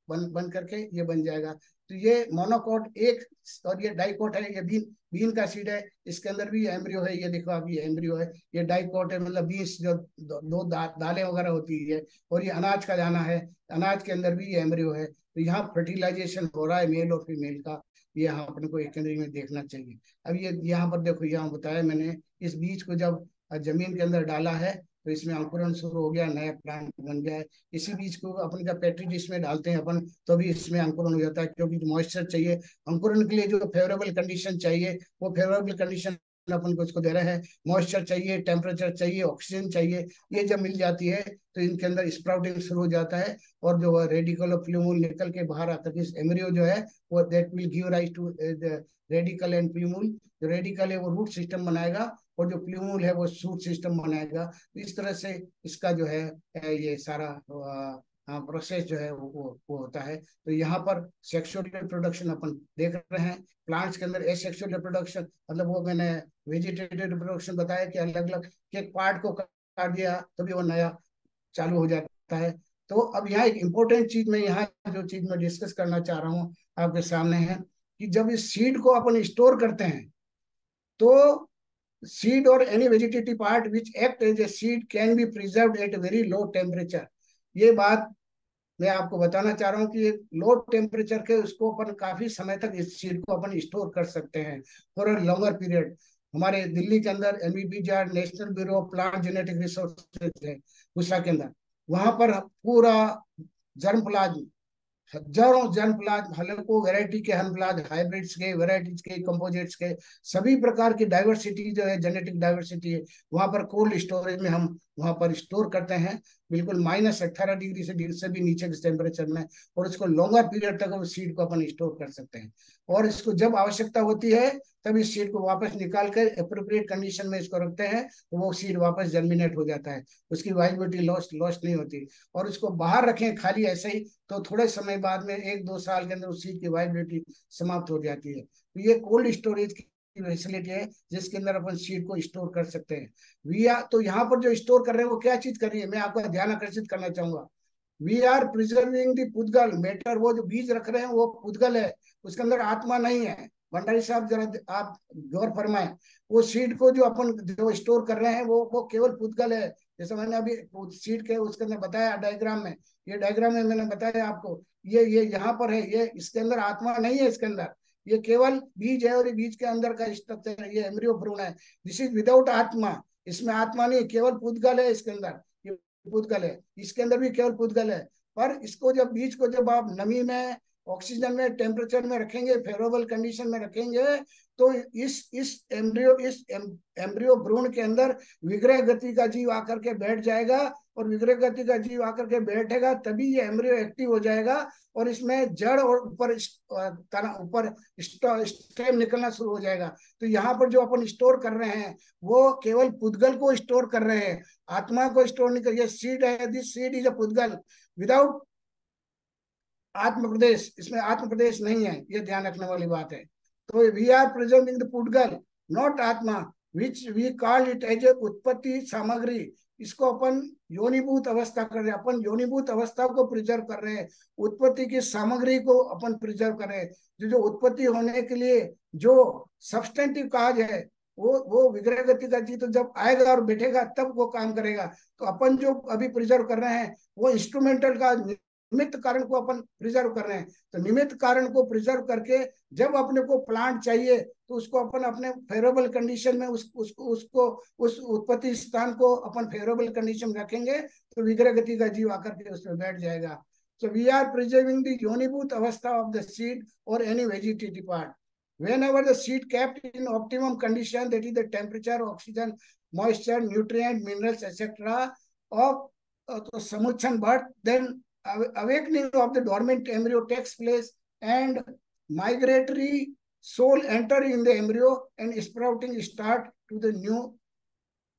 बन बन करके ये बन जाएगा। तो ये मोनोकॉट एक, और ये डाइकोट है, ये बीन बीन का सीड है। इसके अंदर भी एम्ब्रियो है, ये देखो आप, ये एम्ब्रियो है। ये डाइकोट है, मतलब बीन्स जो दो दालें वगैरह होती है। और ये अनाज का दाना है, अनाज के अंदर भी ये एम्ब्रियो है। तो यहाँ फर्टिलाइजेशन हो रहा है मेल और फीमेल का। ये यहाँ अपने को एक केंद्र में देखना चाहिए। अब ये यहाँ पर देखो, यहाँ बताया मैंने, इस बीज को जब जमीन के अंदर डाला है, तो इसमें अंकुरण शुरू हो गया, नया प्लांट बन गया है। इसी बीज को अपन जब पेट्री डिश में डालते हैं अपन, तो भी इसमें अंकुरण हो जाता है, क्योंकि मॉइस्चर चाहिए अंकुरण के लिए, जो फेवरेबल कंडीशन चाहिए वो फेवरेबल कंडीशन अपन को इसको दे रहे हैं। मॉइस्चर चाहिए, टेम्परेचर चाहिए, ऑक्सीजन चाहिए, ये जब मिल जाती है, तो इनके अंदर स्प्राउटिंग शुरू हो जाता है। और जो रेडिकल और प्लूमूल निकल के बाहर आकर के एम्ब्रियो जो है, वो that will give rise to radicle and plumule. जो रेडिकल है वो रूट सिस्टम बनाएगा, और जो प्लूमूल है वो शूट सिस्टम बनाएगा। तो इस तरह से इसका जो है ये सारा प्रोसेस जो है वो होता है। तो यहाँ पर सेक्सुअल रिप्रोडक्शन अपन देख रहे हैं। प्लांट्स के अंदर एसेक्सुअल रिप्रोडक्शन, मतलब वो मैंने वेजिटेटिव रिप्रोडक्शन बताया कि अलग अलग एक पार्ट को काट दिया तो भी वो नया चालू हो जाता है। तो अब यहाँ एक इम्पोर्टेंट चीज मैं यहाँ जो चीज मैं डिस्कस करना चाह रहा हूँ आपके सामने है, कि जब इस सीड को अपन स्टोर करते हैं, तो seed or any vegetative part which act as a seed can be preserved at a very low temperature। ये बात मैं आपको बताना चाह रहा हूँ कि लो टेम्परेचर के उसको अपन काफी समय तक इस सीड को अपन स्टोर कर सकते हैं फॉर अ लॉन्गर पीरियड। हमारे दिल्ली के अंदर NBBR national bureau of plant genetic resources है, उषा के अंदर, वहां पर पूरा जर्म प्लाज्म, हजारों जन प्लाज, हल्को वैरायटी के हन प्लाज, हाइब्रिड्स के, वैरायटीज के, कंपोजिट्स के, सभी प्रकार की डाइवर्सिटी जो है, जेनेटिक डाइवर्सिटी है, वहां पर कोल्ड स्टोरेज में हम वहां पर स्टोर करते हैं, बिल्कुल -18 डिग्री से भी नीचे के टेम्परेचर में। और इसको लॉन्गर पीरियड तक उस सीड को अपन स्टोर कर सकते हैं। और इसको जब आवश्यकता होती है, तब इस सीड को वापस निकाल कर अप्रोप्रिएट कंडीशन में इसको रखते हैं, तो वो सीड वापस जर्मिनेट हो जाता है, उसकी वाइबिलिटी लॉस्ट नहीं होती। और इसको बाहर रखें खाली ऐसे ही, तो थोड़े समय बाद में 1-2 साल के अंदर उस सीड की वाइबिलिटी समाप्त हो जाती है। तो ये कोल्ड स्टोरेज की फैसिलिटी है, जिसके अंदर अपन सीड को स्टोर कर सकते हैं। तो यहाँ पर जो स्टोर कर रहे हैं वो क्या चीज कर रही है, मैं आपका ध्यान आकर्षित करना चाहूंगा। We are preserving the pudgal matter, वो जो बीज रख रहे हैं वो पुद्गल है, उसके अंदर आत्मा नहीं है। भंडारी साहब जरा आप गौर फरमाएं, वो सीड को जो अपन जो स्टोर कर रहे हैं वो केवल पुद्गल है। जैसे मैंने अभी सीड के उसके अंदर बताया डायग्राम में, ये डायग्राम में मैंने बताया आपको ये यहाँ पर है, ये इसके अंदर आत्मा नहीं है इसके अंदर, ये केवल बीज है और ये बीज के अंदर का स्ट्रक्चर है, ये एम्ब्रियो भ्रूण है। दिस इज विदाउट आत्मा, इसमें आत्मा नहीं, केवल पुद्गल है इसके अंदर, ये पुद्गल है, इसके अंदर भी केवल पुद्गल है। पर इसको जब बीज को जब आप नमी में, ऑक्सीजन में, टेम्परेचर में रखेंगे, फेवरेबल कंडीशन में रखेंगे, तो इस एम्ब्रियो भ्रूण के अंदर विग्रह गति का जीव आकर के बैठ जाएगा, और विग्रह गति का जीव आकर के बैठेगा तभी ये एम्ब्रियो एक्टिव हो जाएगा, और इसमें जड़ और ऊपर ऊपर स्टेम निकलना शुरू हो जाएगा। तो यहाँ पर जो अपन स्टोर कर रहे हैं वो केवल पुद्गल को स्टोर कर रहे हैं, आत्मा को स्टोर नहीं कर, ये सीड है, दिस सीड इज अ पुद्गल विदाउट आत्म प्रदेश, इसमें आत्म प्रदेश नहीं है, ये ध्यान रखने वाली बात है। तो we are presenting the pudgal not atma, which we call it as a utpatti samagri. इसको अपन योनिभूत अवस्था कर रहे हैं, अपन योनिभूत अवस्था को प्रिजर्व कर रहे हैं, उत्पत्ति की सामग्री को अपन प्रिजर्व कर रहे हैं। जो उत्पत्ति होने के लिए जो सब्सटेंटिव काज है, वो विग्रह गति का जी तो जब आएगा और बैठेगा तब वो काम करेगा। तो अपन जो अभी प्रिजर्व कर रहे हैं वो इंस्ट्रूमेंटल का, निमित्त कारण को अपन प्रिजर्व कर रहे हैं। तो निमित्त कारण को प्रिजर्व करके जब अपने को प्लांट चाहिए तो उसको अपन अपने फेवरेबल कंडीशन में उसको उस उत्पत्ति स्थान को अपन फेवरेबल कंडीशन में रखेंगे, तो विग्रह गति का जीव आकर के उसमें बैठ जाएगा। So we are preserving the yonibhut avastha of the seed or any vegetative part. Whenever the seed kept in optimum condition, that is the temperature, oxygen, moisture, nutrient, minerals, etc. of samuchan birth, then awakening of the dormant embryo takes place and migratory soul enter in the embryo and sprouting start to the new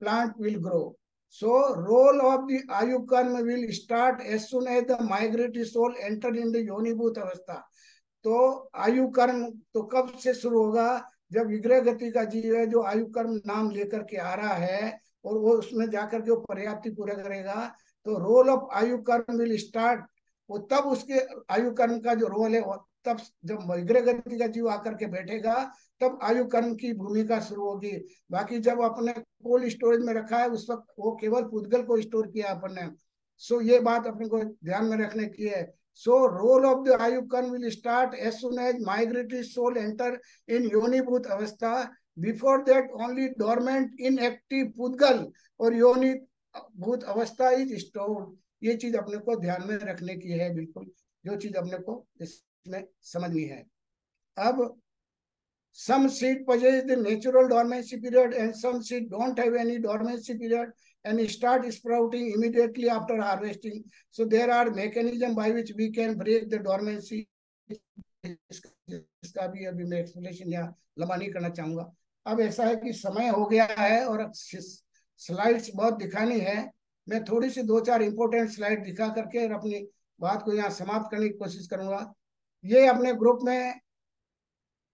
plant will grow. So role of the आयु कर्म will start as soon as the migratory soul enter in the योनिभूत अवस्था। तो आयु कर्म तो कब से शुरू होगा, जब विग्रह गति का जीव है जो आयु कर्म नाम लेकर के आ रहा है और वो उसमें जाकर के वो पर्याप्ति पूरा करेगा, तो रोल ऑफ आयु कर्म विल स्टार्ट, वो तब उसके आयु कर्म का जो रोल है तब जब विग्रह गति का जीव आकर के बैठेगा तब आयु कर्म की भूमिका शुरू होगी। बाकी जब अपने कोल्ड स्टोरेज में रखा है उस वक्त वो केवल पुद्गल को स्टोर किया अपन ने। सो ये बात अपने को ध्यान में रखने की है। So role of the ayu karma will start as soon as migratory soul enter in yonibhut avastha. Before that only dormant in active pudgal और योनि भूत अवस्था इज स्टोर्ड। ये चीज अपने को ध्यान में रखने की है, बिल्कुल जो चीज अपने को इसमें समझनी है। अब some seed possess the natural dormancy period and some seed don't have any dormancy period and start sprouting immediately after harvesting. So there are mechanisms by which we can break the dormancy. इसका भी अभी मैं explanation यहाँ लंबा नहीं करना चाहूंगा। अब ऐसा है कि समय हो गया है और स्लाइड्स बहुत दिखानी है, मैं थोड़ी सी 2-4 इंपॉर्टेंट स्लाइड दिखा करके और अपनी बात को यहाँ समाप्त करने की कोशिश करूंगा। ये अपने ग्रुप में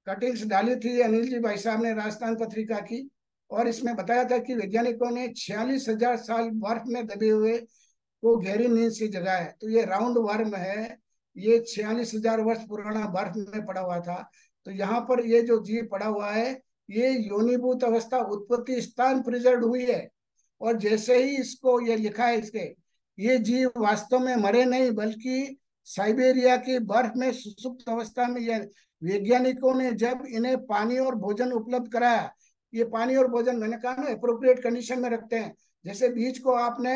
कटिंग्स डाली थी अनिल जी भाई साहब ने राजस्थान पत्रिका की, और इसमें बताया था कि वैज्ञानिकों ने 46,000 साल बर्फ में दबे हुए को गहरी नींद से जगा है। तो ये राउंड वर्म है, ये 46,000 वर्ष पुराना बर्फ में पड़ा हुआ था। तो यहाँ पर ये जो जीव पड़ा हुआ है ये योनिभूत अवस्था उत्पत्ति स्थान प्रिजर्व हुई है, और जैसे ही इसको ये लिखा है इसके, ये जीव वास्तव में मरे नहीं बल्कि साइबेरिया की बर्फ में सुसुप्त अवस्था में, यह वैज्ञानिकों ने जब इन्हें पानी और भोजन उपलब्ध कराया, ये पानी और भोजन मैंने कहा ना एप्रोप्रिएट कंडीशन में रखते हैं, जैसे बीज को आपने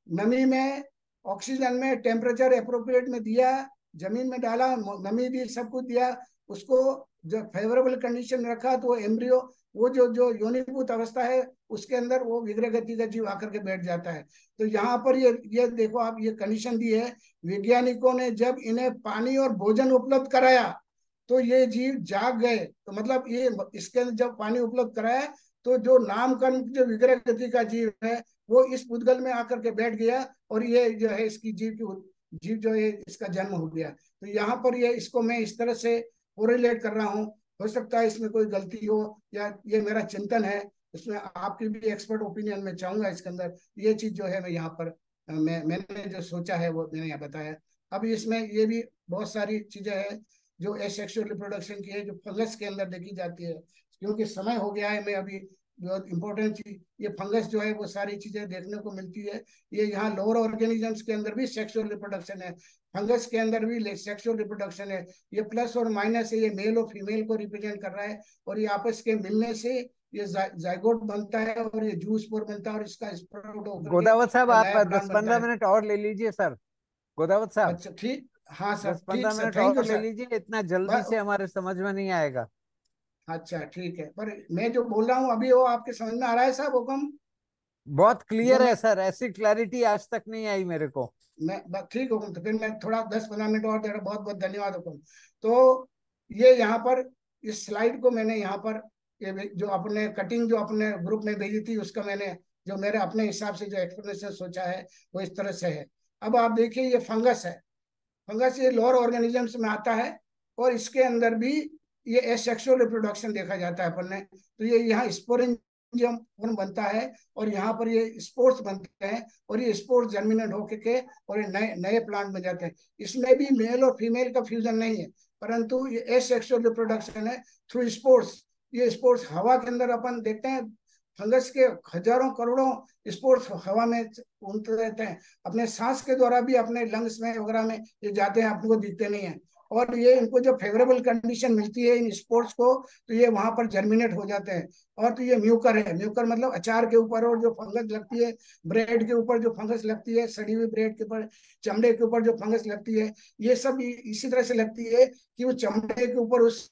नमी में, ऑक्सीजन में, टेम्परेचर एप्रोप्रिएट में दिया, जमीन में डाला, नमी दी, सब कुछ दिया, उसको जब फेवरेबल कंडीशन में रखा तो एम्ब्रियो वो जो योनिभूत अवस्था है उसके अंदर वो विग्रह गति का जीव आकर के बैठ जाता है। तो यहाँ पर ये देखो आप, ये कंडीशन दी है, वैज्ञानिकों ने जब इन्हें पानी और भोजन उपलब्ध कराया तो ये जीव जाग गए। तो मतलब ये इसके अंदर जब पानी उपलब्ध कराया तो जो नामकरण जो विग्रह गति का जीव है वो इस पुद्गल में आकर के बैठ गया, और ये जो है इसकी जीव जो है इसका जन्म हो गया। तो यहाँ पर ये इसको मैं इस तरह से कोरिलेट कर रहा हूँ, हो सकता है इसमें कोई गलती हो या ये मेरा चिंतन है, इसमें आपकी भी एक्सपर्ट ओपिनियन में चाहूंगा इसके अंदर। ये चीज जो है मैं यहाँ पर मैंने जो सोचा है वो मैंने यहाँ बताया। अब इसमें ये भी बहुत सारी चीजें हैं जो एसेक्सुअल रिप्रोडक्शन की है जो फंगस के अंदर देखी जाती है। क्योंकि समय हो गया है, मैं अभी बहुत इंपॉर्टेंट चीज, ये फंगस जो है वो सारी चीजें देखने को मिलती है। ये यहाँ लोअर ऑर्गेनिजम्स के अंदर भी सेक्सुअल रिप्रोडक्शन है, फंगस के अंदर भी सेक्सुअल रिप्रोडक्शन है। ये प्लस और माइनस है, ये मेल और फीमेल को रिप्रेजेंट कर रहा है, और ये आपस के मिलने से ये जाइगोट बनता है, और ये जूस स्पोर बनता है, और इसका स्प्राउट होकर के गोदावत साहब, ये आप नया दस प्लांट बनता पंद्रह है। मिनट और ले लीजिए सर। गोदावत साहब, अच्छा ठीक, हाँ सर, दस पंद्रह ठीक सर, मिनट थैंक यू और ले सर। लीजिए, इतना जल्दी से हमारे समझ में नहीं आएगा। अच्छा ठीक है, पर मैं जो बोल रहा हूँ अभी वो आपके समझ में आ रहा है साहब हुक्म? बहुत जो क्लियर है मैं सर, ऐसी क्लैरिटी आज तक नहीं आई मेरे को। ठीक हुक्म, तो फिर मैं थोड़ा 10-15 मिनट और दे रहा हूँ। बहुत बहुत धन्यवाद हुक्म। तो ये यहाँ पर इस स्लाइड को मैंने यहाँ पर, ये जो अपने कटिंग जो अपने ग्रुप में भेजी थी उसका मैंने जो मेरे अपने हिसाब से जो एक्सप्लेनेशन सोचा है वो इस तरह से है। अब आप देखिए ये फंगस है, फंगस ये लोअर ऑर्गेनिजम्स में आता है, और इसके अंदर भी ये एसेक्सुअल रिप्रोडक्शन देखा जाता है अपन ने। तो ये यहाँ स्पोरेंजियम बनता है, और यहाँ पर ये स्पोर्स बनते हैं, और ये स्पोर्स जर्मिनेट होके के और ये नए नए प्लांट बन जाते हैं। इसमें भी मेल और फीमेल का फ्यूजन नहीं है, परंतु ये एसेक्सुअल रिप्रोडक्शन है थ्रू स्पोर्स। ये स्पोर्स हवा के अंदर अपन देखते हैं, फंगस के हजारों करोड़ों स्पोर्स हवा में उड़ते रहते हैं, अपने सांस के द्वारा भी अपने लंग्स में वगैरह में ये जाते हैं, आपको दिखते नहीं है। और ये इनको जब फेवरेबल कंडीशन मिलती है इन स्पोर्ट्स को, तो ये वहां पर जर्मिनेट हो जाते हैं। और तो ये म्यूकर है, म्यूकर मतलब अचार के ऊपर और जो फंगस लगती है, ब्रेड के ऊपर जो फंगस लगती है, सड़ी हुई ब्रेड के ऊपर, चमड़े के ऊपर जो फंगस लगती है, ये सब इसी तरह से लगती है कि वो चमड़े के ऊपर उस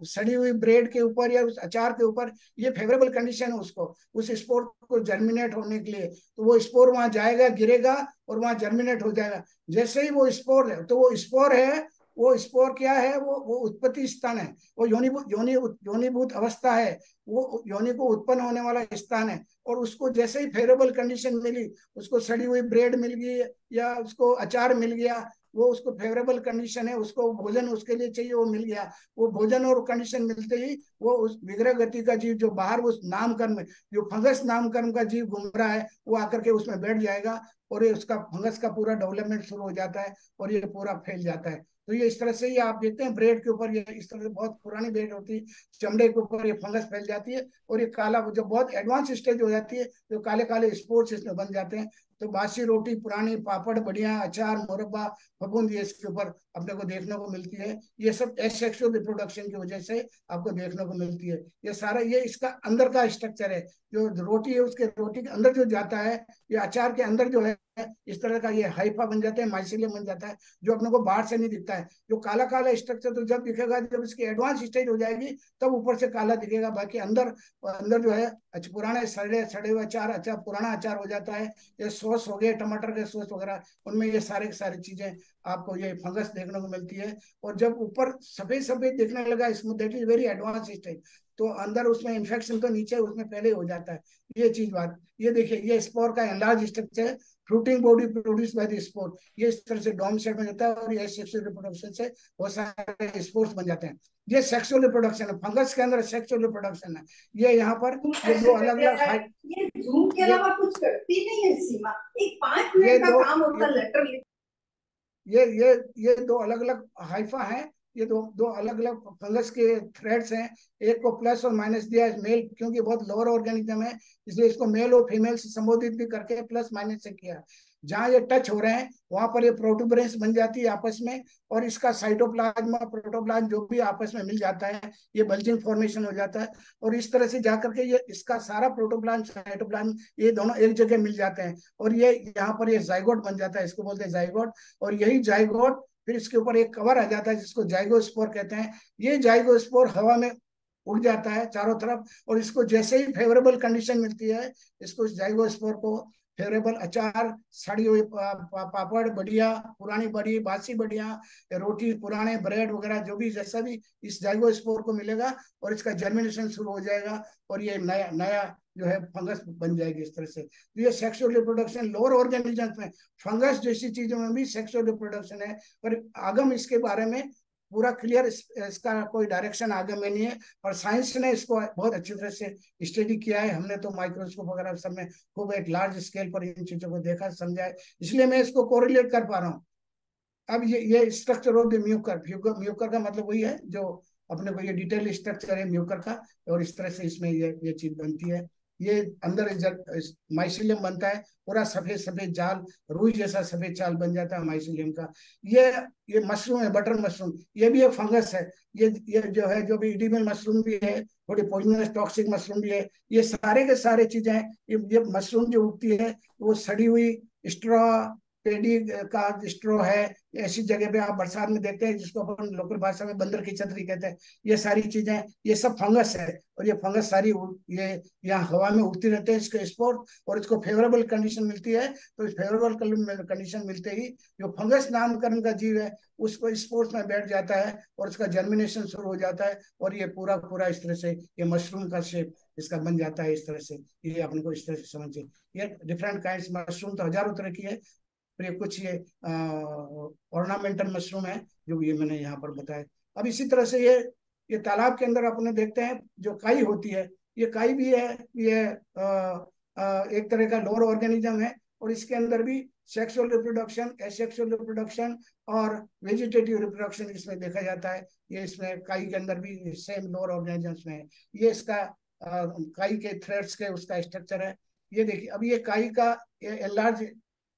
सड़ी हुई ब्रेड के ऊपर या उस अचार के ऊपर ये फेवरेबल कंडीशन है उसको, उस स्पोर को जर्मिनेट होने के लिए। तो वो स्पोर वहां जाएगा, गिरेगा, और वहां जर्मिनेट हो जाएगा। जैसे ही वो स्पोर है, तो वो स्पोर है, वो स्पोर क्या है, वो उत्पत्ति स्थान है, वो योनिभूत अवस्था है, वो योनि को उत्पन्न होने वाला स्थान है। और उसको जैसे ही फेवरेबल कंडीशन मिली, उसको सड़ी हुई ब्रेड मिल गई या उसको अचार मिल गया, वो उसको फेवरेबल कंडीशन है, उसको भोजन उसके लिए चाहिए, वो मिल गया। वो भोजन और कंडीशन मिलते ही वो उस विग्रह गति का जीव जो बाहर उस नामकर्म में, जो फंगस नामकर्म का जीव घूम रहा है, वो आकर के उसमें बैठ जाएगा, और ये उसका फंगस का पूरा डेवलपमेंट शुरू हो जाता है, और ये पूरा फैल जाता है। तो ये इस तरह से ही आप देखते हैं ब्रेड के ऊपर, ये इस तरह से बहुत पुरानी ब्रेड होती है, चमड़े के ऊपर ये फंगस फैल जाती है, और ये काला जब बहुत एडवांस स्टेज हो जाती है, तो काले काले स्पोर्ट्स इसमें बन जाते हैं। तो बासी रोटी, पुरानी पापड़, बढ़िया अचार, मुरब्बा, फफूंद, ये इसके ऊपर अपने को देखने को मिलती है। ये सब एसेक्सुअल रिप्रोडक्शन की वजह से आपको देखने को मिलती है। ये सारा ये इसका अंदर का स्ट्रक्चर है, जो रोटी है उसके रोटी के अंदर जो जाता है, ये अचार के अंदर जो है, इस तरह का ये हाइफा बन जाता है, माइसिलियम बन जाता है, जो अपने को बाहर से नहीं दिखता है। जो काला काला स्ट्रक्चर तो जब दिखेगा, जब इसकी एडवांस स्टेज हो जाएगी, तब ऊपर से काला दिखेगा, बाकी अंदर अंदर जो है पुराने सड़े सड़े हुए अचार, अच्छा पुराना अचार हो जाता है। ये सॉस हो गए, टमाटर के सॉस वगैरह, उनमें ये सारे सारी चीजें आपको ये फंगस देखने को मिलती है। और जब ऊपर सफेद सफेद दिखने लगा, इसमें that is very advance stage, तो अंदर उसमें इन्फेक्शन तो नीचे उसमें पहले हो जाता है। ये चीज बात, ये देखिए ये स्पोर का एनलार्ज स्ट्रक्चर है, fruiting body produce by the spore. ये इस तरह से डॉम सेट बन जाता है, और ये सेक्सुअल रिप्रोडक्शन से बहुत सारे स्पोर्स बन जाते हैं। ये सेक्सुअल रिप्रोडक्शन है, फंगस के अंदर सेक्सुअल रिप्रोडक्शन है। ये यहाँ पर ये दो अलग अलग हाइट, ये जूम के ये अलावा कुछ करती नहीं है सीमा, एक 5 ये मिनट का दो काम होता ये है लेटर लिख। ये ये ये दो अलग अलग हाइफा हैं। ये दो दो अलग अलग फंगस के थ्रेड्स हैं। एक को प्लस और माइनस दिया है मेल, क्योंकि बहुत लोअर ऑर्गेनिज्म है, इसलिए इसको मेल और फीमेल से संबोधित भी करके प्लस माइनस से किया है। जहां ये टच हो रहे हैं वहां पर ये प्रोटोब्रेंस बन जाती है आपस में, और इसका साइटोप्लाज्मा प्रोटोप्लाज्म जो भी आपस में मिल जाता है, ये बल्जिंग फॉर्मेशन हो जाता है। और इस तरह से जाकर के ये इसका सारा प्रोटोप्लाज्म साइटोप्लाज्म ये दोनों एक जगह मिल जाते हैं, और ये यहाँ पर ये जाइगोट बन जाता है, इसको बोलते हैं जाइगोट। और यही जाइगोट फिर इसके ऊपर एक कवर आ जाता है जिसको जाइगोस्पोर कहते हैं। ये जाइगोस्पोर हवा में उड़ जाता है चारों तरफ, और इसको जैसे ही फेवरेबल कंडीशन मिलती है, इसको जाइगोस्पोर को फेवरेबल अचार, सड़ी हुई पापड़, बढ़िया पुरानी बड़ी बासी बढ़िया रोटी, पुराने ब्रेड वगैरह जो भी जैसा भी इस जाइगोस्पोर को मिलेगा, और इसका जर्मिनेशन शुरू हो जाएगा, और ये नया नया जो है फंगस बन जाएगी इस तरह से। तो ये सेक्सुअल रिप्रोडक्शन लोअर ऑर्गेनिजम्स में, फंगस जैसी चीजों में भी सेक्सुअल रिप्रोडक्शन है। पर आगम इसके बारे में पूरा क्लियर इसका कोई डायरेक्शन आगे में नहीं है, और साइंस ने इसको बहुत अच्छी तरह से स्टडी किया है। हमने तो माइक्रोस्कोप वगैरह सब में खूब एक लार्ज स्केल पर इन चीजों को देखा समझा है, इसलिए मैं इसको कोरिलेट कर पा रहा हूँ। अब ये structure of the Mucor, Mucor का मतलब वही है जो अपने को ये डिटेल स्ट्रक्चर है म्यूकर का, और इस तरह से इसमें ये चीज बनती है। ये अंदर माइसिलियम बनता है, पूरा सफेद सफेद जाल, रुई जैसा सफेद जाल बन जाता है माइसिलियम का। ये ये मशरूम है, बटर मशरूम, ये भी एक फंगस है। ये जो है, जो भी इडिबल मशरूम भी है, थोड़ी पॉइजनस टॉक्सिक मशरूम भी है, ये सारे के सारे चीजें हैं। ये मशरूम जो उगती है वो सड़ी हुई स्ट्रॉ, पेडी का स्ट्रॉ है, ऐसी जगह पे आप बरसात में देखते हैं, जिसको अपन लोकल भाषा में बंदर की छतरी कहते हैं। ये सारी चीजें, ये सब फंगस है, और ये फंगस सारी ये यहाँ हवा में उड़ती रहते हैं, इसके स्पोर, और इसको फेवरेबल कंडीशन मिलती है। तो इस फेवरेबल कंडीशन मिलते ही जो फंगस नामकरण का जीव है उसको स्पोर्स में बैठ जाता है, और उसका जर्मिनेशन शुरू हो जाता है, और ये पूरा पूरा इस तरह से ये मशरूम का शेप इसका बन जाता है। इस तरह से ये अपन को इस तरह से समझिए। ये डिफरेंट काइंड मशरूम तो हजारों तरह की है, फिर ये कुछ ये ऑर्नामेंटल मशरूम है जो ये मैंने यहाँ पर बताया। अब इसी तरह से ये तालाब के अंदर अपने देखते हैं जो काई होती है, ये काई भी है, ये एक तरह का लोअर ऑर्गेनिज्म है, और इसके अंदर भी सेक्सुअल रिप्रोडक्शन, एसेक्सुअल रिप्रोडक्शन और वेजिटेटिव रिप्रोडक्शन इसमें देखा जाता है। ये इसमें काई के अंदर भी सेम लोअर ऑर्गेनिजम्स में है। ये इसका काई के थ्रेड्स के उसका स्ट्रक्चर है। ये देखिए, अब ये काई का एनलार्ज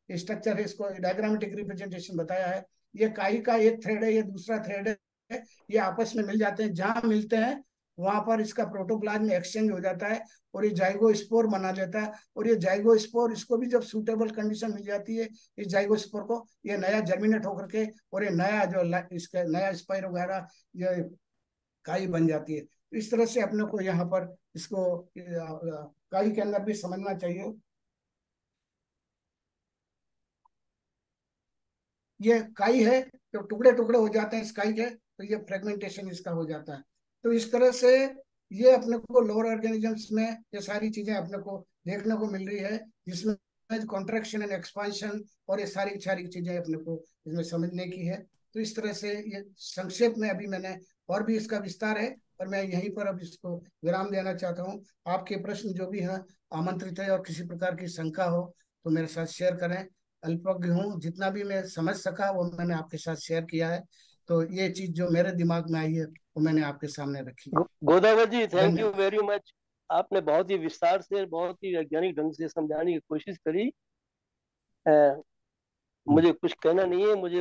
स्ट्रक्चर है, इसको डायग्रामेटिक रिप्रेजेंटेशन बताया है। ये काई का एक थ्रेड है, ये दूसरा थ्रेड है, ये आपस में मिल जाते हैं, जहां मिलते हैं वहां पर इसका प्रोटोप्लाज्म एक्सचेंज हो जाता है, और ये जाइगोस्पोर बना लेता है। और ये जाइगोस्पोर, इसको भी जब सूटेबल कंडीशन मिल जाती है इस जाइगोस्पोर को, ये नया जर्मिनेट होकर के, और ये नया जो इसका नया स्पाइर वगैरह ये काई बन जाती है। तो इस तरह से अपने को यहाँ पर इसको काई के अंदर भी समझना चाहिए। ये काई है, तो टुकड़े टुकड़े हो जाते हैं इस काई के, तो ये फ्रेगमेंटेशन इसका हो जाता है। तो इस तरह से ये अपने को लोअर ऑर्गेनिजम्स में ये सारी चीजें अपने को देखने को मिल रही है, जिसमें कॉन्ट्रैक्शन एंड एक्सपांशन और ये सारी सारी चीजें अपने को इसमें समझने की है। तो इस तरह से ये संक्षेप में अभी मैंने, और भी इसका विस्तार है, और मैं यहीं पर अब इसको विराम देना चाहता हूँ। आपके प्रश्न जो भी हैं आमंत्रित है, और किसी प्रकार की शंका हो तो मेरे साथ शेयर करें। अल्पज्ञ हूँ, जितना भी मैं समझ सका वो मैंने आपके साथ शेयर किया है। तो ये चीज जो मेरे दिमाग में आई है वो मैंने आपके सामने रखी है। गोदावरी जी, थैंक यू धन्यवाद। Very much. आपने बहुत ही विस्तार से, बहुत ही वैज्ञानिक ढंग से समझाने की कोशिश करी। मुझे कुछ कहना नहीं है। मुझे